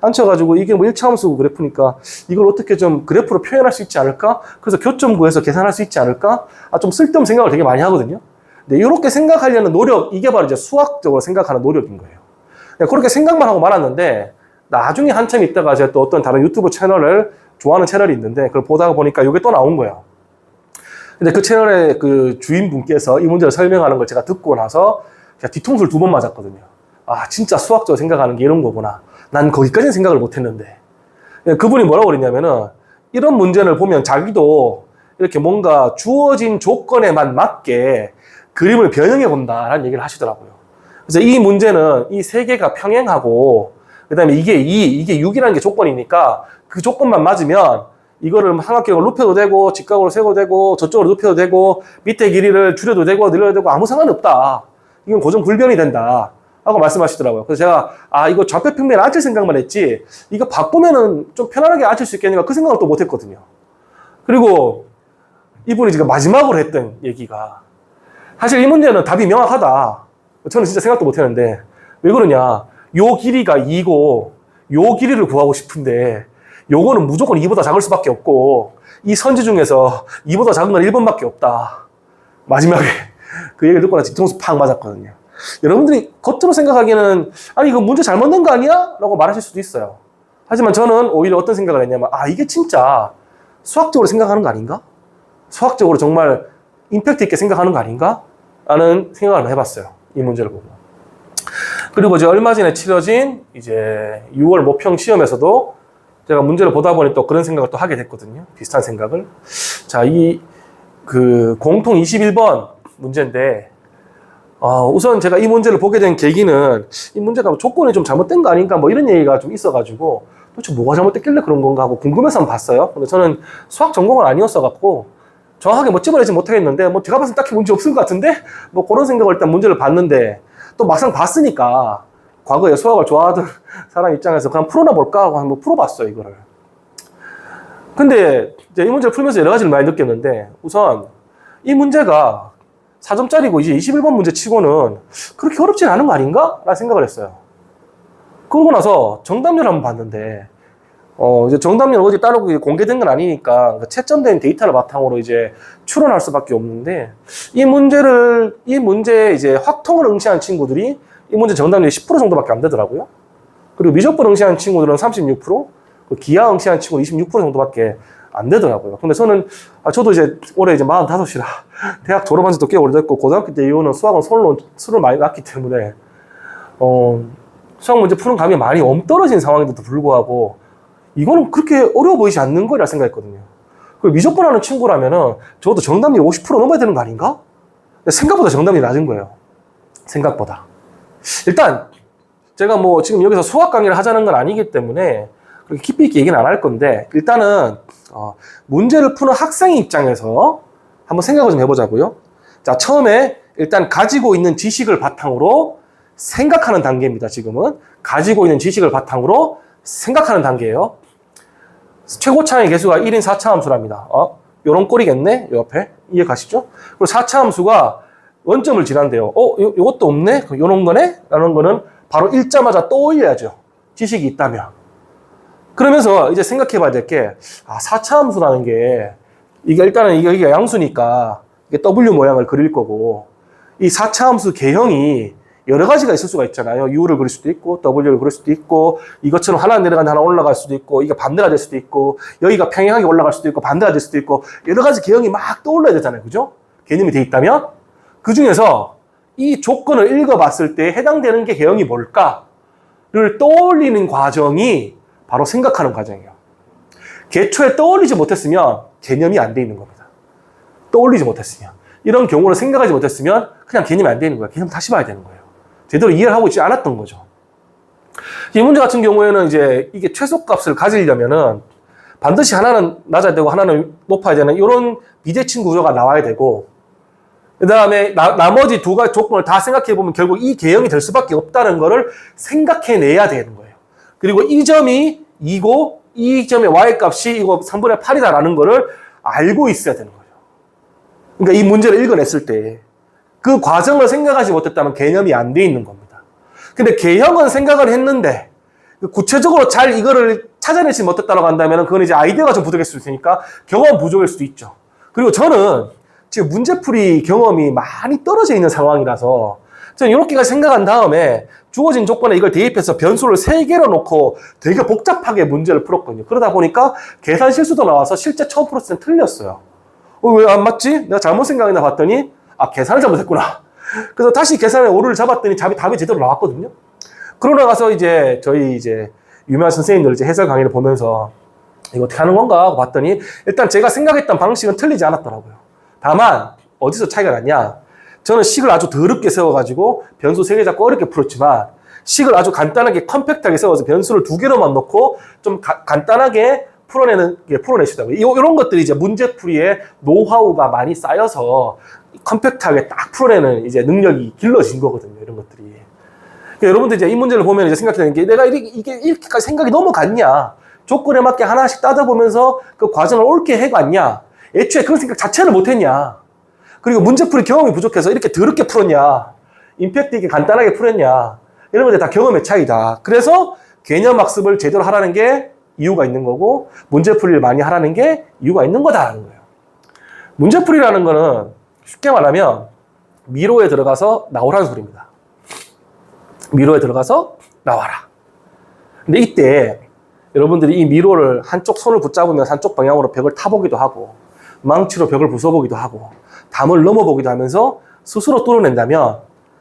앉혀가지고 이게 뭐 1차함수 그래프니까 이걸 어떻게 좀 그래프로 표현할 수 있지 않을까? 그래서 교점 구해서 계산할 수 있지 않을까? 좀 쓸데없는 생각을 되게 많이 하거든요. 근데 이렇게 생각하려는 노력, 이게 바로 이제 수학적으로 생각하는 노력인 거예요. 그렇게 생각만 하고 말았는데, 나중에 한참 있다가 제가 또 어떤 다른 유튜브 채널을 좋아하는 채널이 있는데, 그걸 보다가 보니까 이게 또 나온 거예요. 근데 그 채널의 그 주인분께서 이 문제를 설명하는 걸 제가 듣고 나서 제가 뒤통수를 2번 맞았거든요. 진짜 수학적으로 생각하는 게 이런 거구나. 난 거기까지는 생각을 못 했는데. 그분이 뭐라고 그랬냐면은, 이런 문제를 보면 자기도 이렇게 뭔가 주어진 조건에만 맞게 그림을 변형해 본다라는 얘기를 하시더라고요. 그래서 이 문제는 이 세 개가 평행하고 그 다음에 이게 2, 이게 6이라는 게 조건이니까 그 조건만 맞으면 이거를 삼각형을 눕혀도 되고 직각으로 세고 되고 저쪽으로 눕혀도 되고 밑에 길이를 줄여도 되고 늘려도 되고 아무 상관이 없다. 이건 고정불변이 된다 하고 말씀하시더라고요. 그래서 제가 이거 좌표평면에 앉힐 생각만 했지 이거 바꾸면은 좀 편안하게 앉힐 수 있겠는가 그 생각을 또 못했거든요. 그리고 이분이 지금 마지막으로 했던 얘기가 사실 이 문제는 답이 명확하다. 저는 진짜 생각도 못했는데 왜 그러냐, 요 길이가 2고 요 길이를 구하고 싶은데 요거는 무조건 2보다 작을 수밖에 없고 이 선지 중에서 2보다 작은 건 1번밖에 없다. 마지막에 그 얘기를 듣고 나 뒤통수 팍 맞았거든요. 여러분들이 겉으로 생각하기에는 아니 이거 문제 잘못 낸 거 아니야? 라고 말하실 수도 있어요. 하지만 저는 오히려 어떤 생각을 했냐면 이게 진짜 수학적으로 생각하는 거 아닌가? 수학적으로 정말 임팩트 있게 생각하는 거 아닌가? 라는 생각을 해봤어요. 이 문제를 보고. 그리고 이제 얼마 전에 치러진 이제 6월 모평 시험에서도 제가 문제를 보다 보니 또 그런 생각을 또 하게 됐거든요. 비슷한 생각을. 자, 공통 21번 문제인데, 우선 제가 이 문제를 보게 된 계기는 이 문제가 조건이 좀 잘못된 거 아닌가 뭐 이런 얘기가 좀 있어가지고 도대체 뭐가 잘못됐길래 그런 건가 하고 궁금해서 한번 봤어요. 근데 저는 수학 전공은 아니었어갖고 정확하게 뭐 찝어내지 못하겠는데 뭐 제가 봤을 때 딱히 문제 없을 것 같은데 뭐 그런 생각을 일단 문제를 봤는데 또 막상 봤으니까 과거에 수학을 좋아하던 사람 입장에서 그냥 풀어나 볼까 하고 한번 풀어봤어요, 이거를. 근데 이제 이 문제를 풀면서 여러 가지를 많이 느꼈는데 우선 이 문제가 4점짜리고 이제 21번 문제 치고는 그렇게 어렵진 않은 거 아닌가? 라는 생각을 했어요. 그러고 나서 정답률 한번 봤는데 이제 정답률 어디 따로 공개된 건 아니니까 채점된 데이터를 바탕으로 이제 추론할 수밖에 없는데 이 문제에 이제 확통을 응시한 친구들이 이 문제 정답률이 10% 정도밖에 안 되더라고요. 그리고 미적분 응시한 친구들은 36%, 기하 응시한 친구는 26% 정도밖에 안 되더라고요. 근데 저도 이제 올해 이제 45이라 대학 졸업한 지도 꽤 오래됐고 고등학교 때 이후는 수학은 술을 많이 놨기 때문에 수학 문제 푸는 감이 많이 엄떨어진 상황인데도 불구하고 이거는 그렇게 어려워 보이지 않는 거라 생각했거든요. 그리고 미적분 하는 친구라면은 적어도 정답률 50% 넘어야 되는 거 아닌가? 생각보다 정답률이 낮은 거예요. 생각보다. 일단 제가 뭐 지금 여기서 수학 강의를 하자는 건 아니기 때문에 그렇게 깊이 있게 얘기는 안 할 건데 일단은 문제를 푸는 학생의 입장에서 한번 생각을 좀 해보자고요. 자, 처음에 일단 가지고 있는 지식을 바탕으로 생각하는 단계입니다. 지금은 가지고 있는 지식을 바탕으로 생각하는 단계예요. 최고차의 개수가 1인 4차 함수랍니다. 요런 꼴이겠네? 요 옆에. 이해 가시죠? 그리고 4차 함수가 원점을 지난대요. 요것도 없네? 요런 거네? 라는 거는 바로 읽자마자 떠올려야죠. 지식이 있다면. 그러면서 이제 생각해 봐야 될 게, 4차 함수라는 게, 이게 양수니까, 이게 W 모양을 그릴 거고, 이 4차 함수 개형이 여러 가지가 있을 수가 있잖아요. U를 그릴 수도 있고, W를 그릴 수도 있고, 이것처럼 하나 내려가는데 하나 올라갈 수도 있고, 이게 반대가 될 수도 있고, 여기가 평행하게 올라갈 수도 있고, 반대가 될 수도 있고, 여러 가지 개형이 막 떠올라야 되잖아요. 그죠? 개념이 돼 있다면? 그 중에서 이 조건을 읽어봤을 때 해당되는 게 개형이 뭘까를 떠올리는 과정이 바로 생각하는 과정이에요. 개초에 떠올리지 못했으면 개념이 안 돼 있는 겁니다. 떠올리지 못했으면. 이런 경우를 생각하지 못했으면 그냥 개념이 안 되는 거예요. 개념 다시 봐야 되는 거예요. 제대로 이해를 하고 있지 않았던 거죠. 이 문제 같은 경우에는 이제 이게 최소값을 가지려면은 반드시 하나는 낮아야 되고 하나는 높아야 되는 이런 비대칭 구조가 나와야 되고 그 다음에 나머지 두 가지 조건을 다 생각해보면 결국 이 개형이 될 수밖에 없다는 거를 생각해내야 되는 거예요. 그리고 이 점이 2고 이 점의 y값이 이거 3분의 8이다라는 거를 알고 있어야 되는 거죠. 그러니까 이 문제를 읽어냈을 때 그 과정을 생각하지 못했다면 개념이 안 돼 있는 겁니다. 근데 개형은 생각을 했는데 구체적으로 잘 이거를 찾아내지 못했다고 한다면 그건 이제 아이디어가 좀 부족할 수 있으니까 경험 부족일 수도 있죠. 그리고 저는 지금 문제풀이 경험이 많이 떨어져 있는 상황이라서 저는 이렇게까지 생각한 다음에 주어진 조건에 이걸 대입해서 변수를 3개로 놓고 되게 복잡하게 문제를 풀었거든요. 그러다 보니까 계산 실수도 나와서 실제 처음 풀었을 땐 틀렸어요. 왜 안 맞지? 내가 잘못 생각했나 봤더니 계산을 잘못했구나. 그래서 다시 계산의 오류를 잡았더니 답이 제대로 나왔거든요. 그러고 나서 저희 유명한 선생님들 해설 강의를 보면서 이거 어떻게 하는 건가 하고 봤더니 일단 제가 생각했던 방식은 틀리지 않았더라고요. 다만 어디서 차이가 났냐? 저는 식을 아주 더럽게 세워가지고 변수 3개 잡고 어렵게 풀었지만 식을 아주 간단하게 컴팩트하게 세워서 변수를 2개로만 넣고 좀 간단하게 풀어내시더라고요. 이런 것들이 이제 문제풀이에 노하우가 많이 쌓여서 컴팩트하게 딱 풀어내는 이제 능력이 길러진 거거든요. 이런 것들이. 그러니까 여러분들 이제 이 문제를 보면 이제 생각하는 게 내가 이게 이렇게까지 생각이 넘어갔냐? 조건에 맞게 하나씩 따져보면서 그 과정을 옳게 해갔냐? 애초에 그런 생각 자체를 못했냐? 그리고 문제풀이 경험이 부족해서 이렇게 더럽게 풀었냐? 임팩트 있게 간단하게 풀었냐? 이런 것들 다 경험의 차이다. 그래서 개념 학습을 제대로 하라는 게 이유가 있는 거고 문제풀이를 많이 하라는 게 이유가 있는 거다라는 거예요. 문제풀이라는 거는 쉽게 말하면 미로에 들어가서 나오라는 소리입니다. 미로에 들어가서 나와라. 근데 이때 여러분들이 이 미로를 한쪽 손을 붙잡으면서 한쪽 방향으로 벽을 타보기도 하고 망치로 벽을 부숴보기도 하고 담을 넘어보기도 하면서 스스로 뚫어낸다면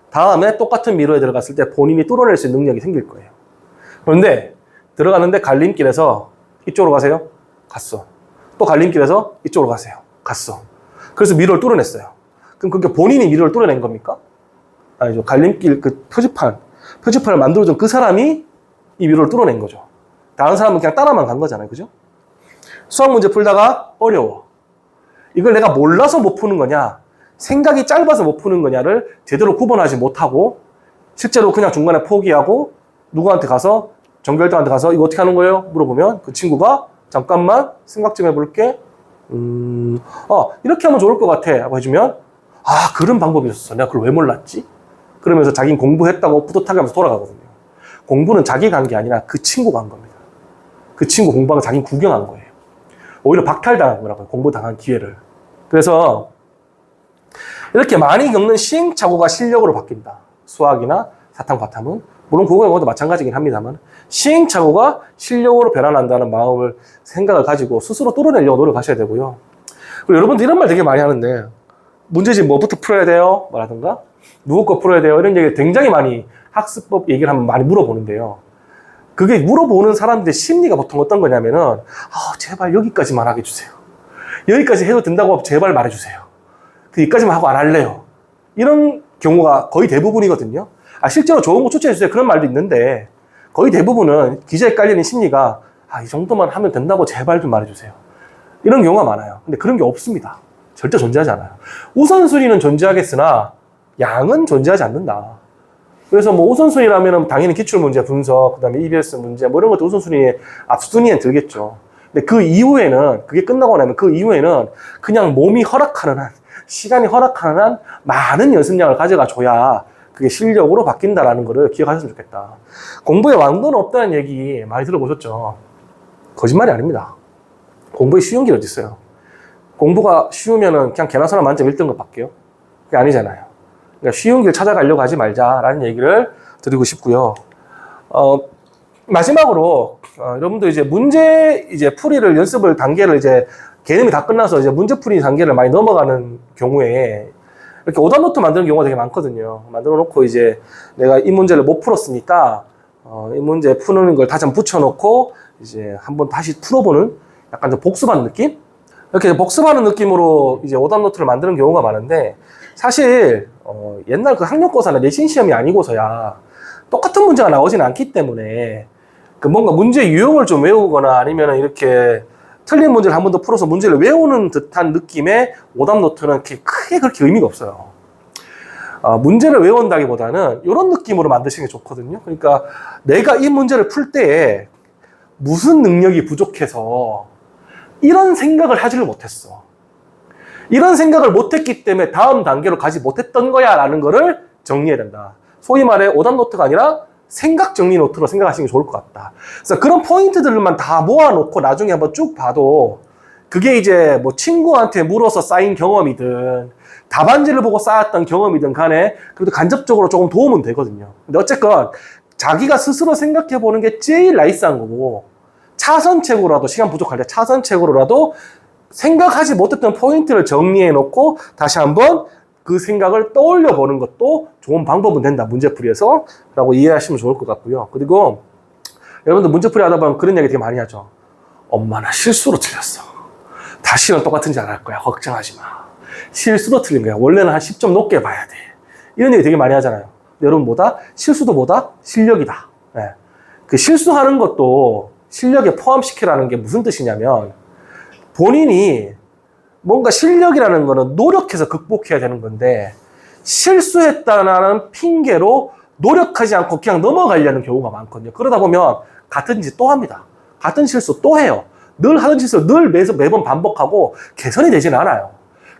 다음에 똑같은 미로에 들어갔을 때 본인이 뚫어낼 수 있는 능력이 생길 거예요. 그런데 들어가는데 갈림길에서 이쪽으로 가세요. 갔어. 또 갈림길에서 이쪽으로 가세요. 갔어. 그래서 미로를 뚫어냈어요. 그럼 그게 본인이 미로를 뚫어낸 겁니까? 아니죠. 갈림길 그 표지판을 만들어준 그 사람이 이 미로를 뚫어낸 거죠. 다른 사람은 그냥 따라만 간 거잖아요. 그죠? 수학 문제 풀다가 어려워. 이걸 내가 몰라서 못 푸는 거냐, 생각이 짧아서 못 푸는 거냐를 제대로 구분하지 못하고 실제로 그냥 중간에 포기하고 누구한테 가서 정교일등한테 가서 이거 어떻게 하는 거예요? 물어보면 그 친구가 잠깐만 생각 좀 해볼게. 이렇게 하면 좋을 것 같아 하고 해주면 그런 방법이 있었어. 내가 그걸 왜 몰랐지? 그러면서 자기는 공부했다고 뿌듯하게 하면서 돌아가거든요. 공부는 자기가 한 게 아니라 그 친구가 한 겁니다. 그 친구 공부하고 자기는 구경한 거예요. 오히려 박탈당한 거라고요. 공부당한 기회를. 그래서 이렇게 많이 겪는 시행착오가 실력으로 바뀐다. 수학이나 사탐, 과탐은 물론 국어영어도 마찬가지긴 합니다만 시행착오가 실력으로 변환한다는 마음을 생각을 가지고 스스로 뚫어내려고 노력하셔야 되고요. 그리고 여러분들 이런 말 되게 많이 하는데 문제집 뭐부터 풀어야 돼요? 뭐라든가 누구 거 풀어야 돼요? 이런 얘기 굉장히 많이 학습법 얘기를 하면 많이 물어보는데요. 그게 물어보는 사람들의 심리가 보통 어떤 거냐면은 제발 여기까지만 하게 해주세요. 여기까지 해도 된다고 제발 말해주세요. 여기까지만 하고 안 할래요. 이런 경우가 거의 대부분이거든요. 실제로 좋은 거 추천해주세요. 그런 말도 있는데 거의 대부분은 기저에 깔리는 심리가 이 정도만 하면 된다고 제발 좀 말해주세요. 이런 경우가 많아요. 근데 그런 게 없습니다. 절대 존재하지 않아요. 우선순위는 존재하겠으나 양은 존재하지 않는다. 그래서 뭐 우선순위라면 당연히 기출문제 분석, 그 다음에 EBS 문제 뭐 이런 것도 우선순위에 앞순위에 들겠죠. 근데 그 이후에는 그게 끝나고 나면 그 이후에는 그냥 몸이 허락하는 한, 시간이 허락하는 한 많은 연습량을 가져가 줘야 그게 실력으로 바뀐다라는 거를 기억하셨으면 좋겠다. 공부에 왕도는 없다는 얘기 많이 들어보셨죠? 거짓말이 아닙니다. 공부에 쉬운 게 어디 있어요? 공부가 쉬우면은 그냥 개나 소나 만점 1등급 받게요? 그게 아니잖아요. 그러니까 쉬운 길 찾아가려고 하지 말자라는 얘기를 드리고 싶고요. 마지막으로 여러분들 이제 문제 풀이를 연습을 단계를 이제 개념이 다 끝나서 이제 문제 풀이 단계를 많이 넘어가는 경우에 이렇게 오답 노트 만드는 경우가 되게 많거든요. 만들어 놓고 이제 내가 이 문제를 못 풀었으니까 이 문제 푸는 걸 다시 한번 붙여놓고 이제 한번 다시 풀어보는 약간 좀 복습하는 느낌? 이렇게 복습하는 느낌으로 이제 오답 노트를 만드는 경우가 많은데 사실 옛날 그 학력고사나 내신 시험이 아니고서야 똑같은 문제가 나오지는 않기 때문에 그 뭔가 문제 유형을 좀 외우거나 아니면 이렇게 틀린 문제를 한 번 더 풀어서 문제를 외우는 듯한 느낌의 오답 노트는 크게 그렇게 의미가 없어요. 문제를 외운다기보다는 이런 느낌으로 만드시는 게 좋거든요. 그러니까 내가 이 문제를 풀 때에 무슨 능력이 부족해서 이런 생각을 하지를 못했어. 이런 생각을 못했기 때문에 다음 단계로 가지 못했던 거야 라는 거를 정리해야 된다. 소위 말해 오답 노트가 아니라 생각 정리 노트로 생각하시는 게 좋을 것 같다. 그래서 그런 포인트들만 다 모아놓고 나중에 한번 쭉 봐도 그게 이제 뭐 친구한테 물어서 쌓인 경험이든 답안지를 보고 쌓았던 경험이든 간에 그래도 간접적으로 조금 도움은 되거든요. 근데 어쨌건 자기가 스스로 생각해 보는 게 제일 나이스한 거고 차선책으로라도 시간 부족할 때 차선책으로라도 생각하지 못했던 포인트를 정리해 놓고 다시 한번 그 생각을 떠올려 보는 것도 좋은 방법은 된다. 문제풀이에서 라고 이해하시면 좋을 것 같고요. 그리고 여러분들 문제풀이 하다 보면 그런 얘기 되게 많이 하죠. 엄마 나 실수로 틀렸어. 다시는 똑같은지 안 할 거야. 걱정하지 마. 실수로 틀린 거야. 원래는 한 10점 높게 봐야 돼. 이런 얘기 되게 많이 하잖아요. 여러분 뭐다? 실수도 뭐다? 실력이다. 네. 그 실수하는 것도 실력에 포함시키라는 게 무슨 뜻이냐면 본인이 뭔가 실력이라는 거는 노력해서 극복해야 되는 건데 실수했다는 핑계로 노력하지 않고 그냥 넘어가려는 경우가 많거든요. 그러다 보면 같은 짓 또 합니다. 같은 실수 또 해요. 늘 하던 짓을 늘 매번 반복하고 개선이 되진 않아요.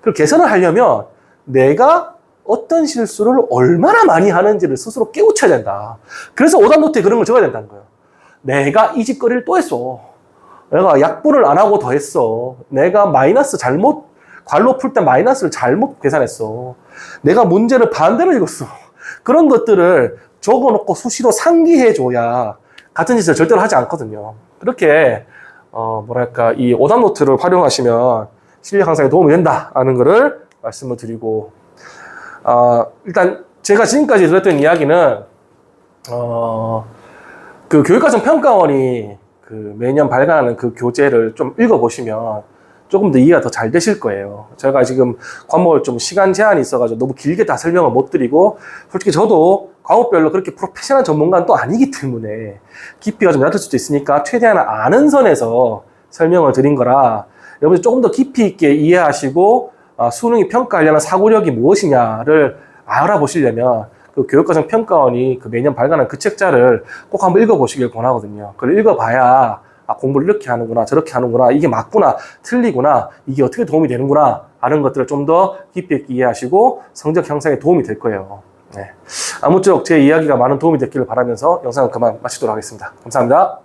그 개선을 하려면 내가 어떤 실수를 얼마나 많이 하는지를 스스로 깨우쳐야 된다. 그래서 오답노트에 그런 걸 적어야 된다는 거예요. 내가 이 짓거리를 또 했어. 내가 약분을 안 하고 더 했어. 내가 마이너스 잘못, 괄호 풀 때 마이너스를 잘못 계산했어. 내가 문제를 반대로 읽었어. 그런 것들을 적어놓고 수시로 상기해줘야 같은 짓을 절대로 하지 않거든요. 그렇게 뭐랄까 이 오답노트를 활용하시면 실력 향상에 도움이 된다는 것을 말씀을 드리고 일단 제가 지금까지 들었던 이야기는 그 교육과정 평가원이 그 매년 발간하는 그 교재를 좀 읽어보시면 조금 더 이해가 더 잘 되실 거예요. 제가 지금 과목을 좀 시간 제한이 있어가지고 너무 길게 다 설명을 못 드리고 솔직히 저도 과목별로 그렇게 프로페셔널 전문가는 또 아니기 때문에 깊이가 좀 얕을 수도 있으니까 최대한 아는 선에서 설명을 드린 거라 여러분들 조금 더 깊이 있게 이해하시고 수능이 평가하려는 사고력이 무엇이냐를 알아보시려면 그 교육과정 평가원이 그 매년 발간한 그 책자를 꼭 한번 읽어보시길 권하거든요. 그걸 읽어봐야 공부를 이렇게 하는구나 저렇게 하는구나 이게 맞구나 틀리구나 이게 어떻게 도움이 되는구나 하는 것들을 좀 더 깊이 있게 이해하시고 성적 향상에 도움이 될 거예요. 네. 아무쪼록 제 이야기가 많은 도움이 됐기를 바라면서 영상을 그만 마치도록 하겠습니다. 감사합니다.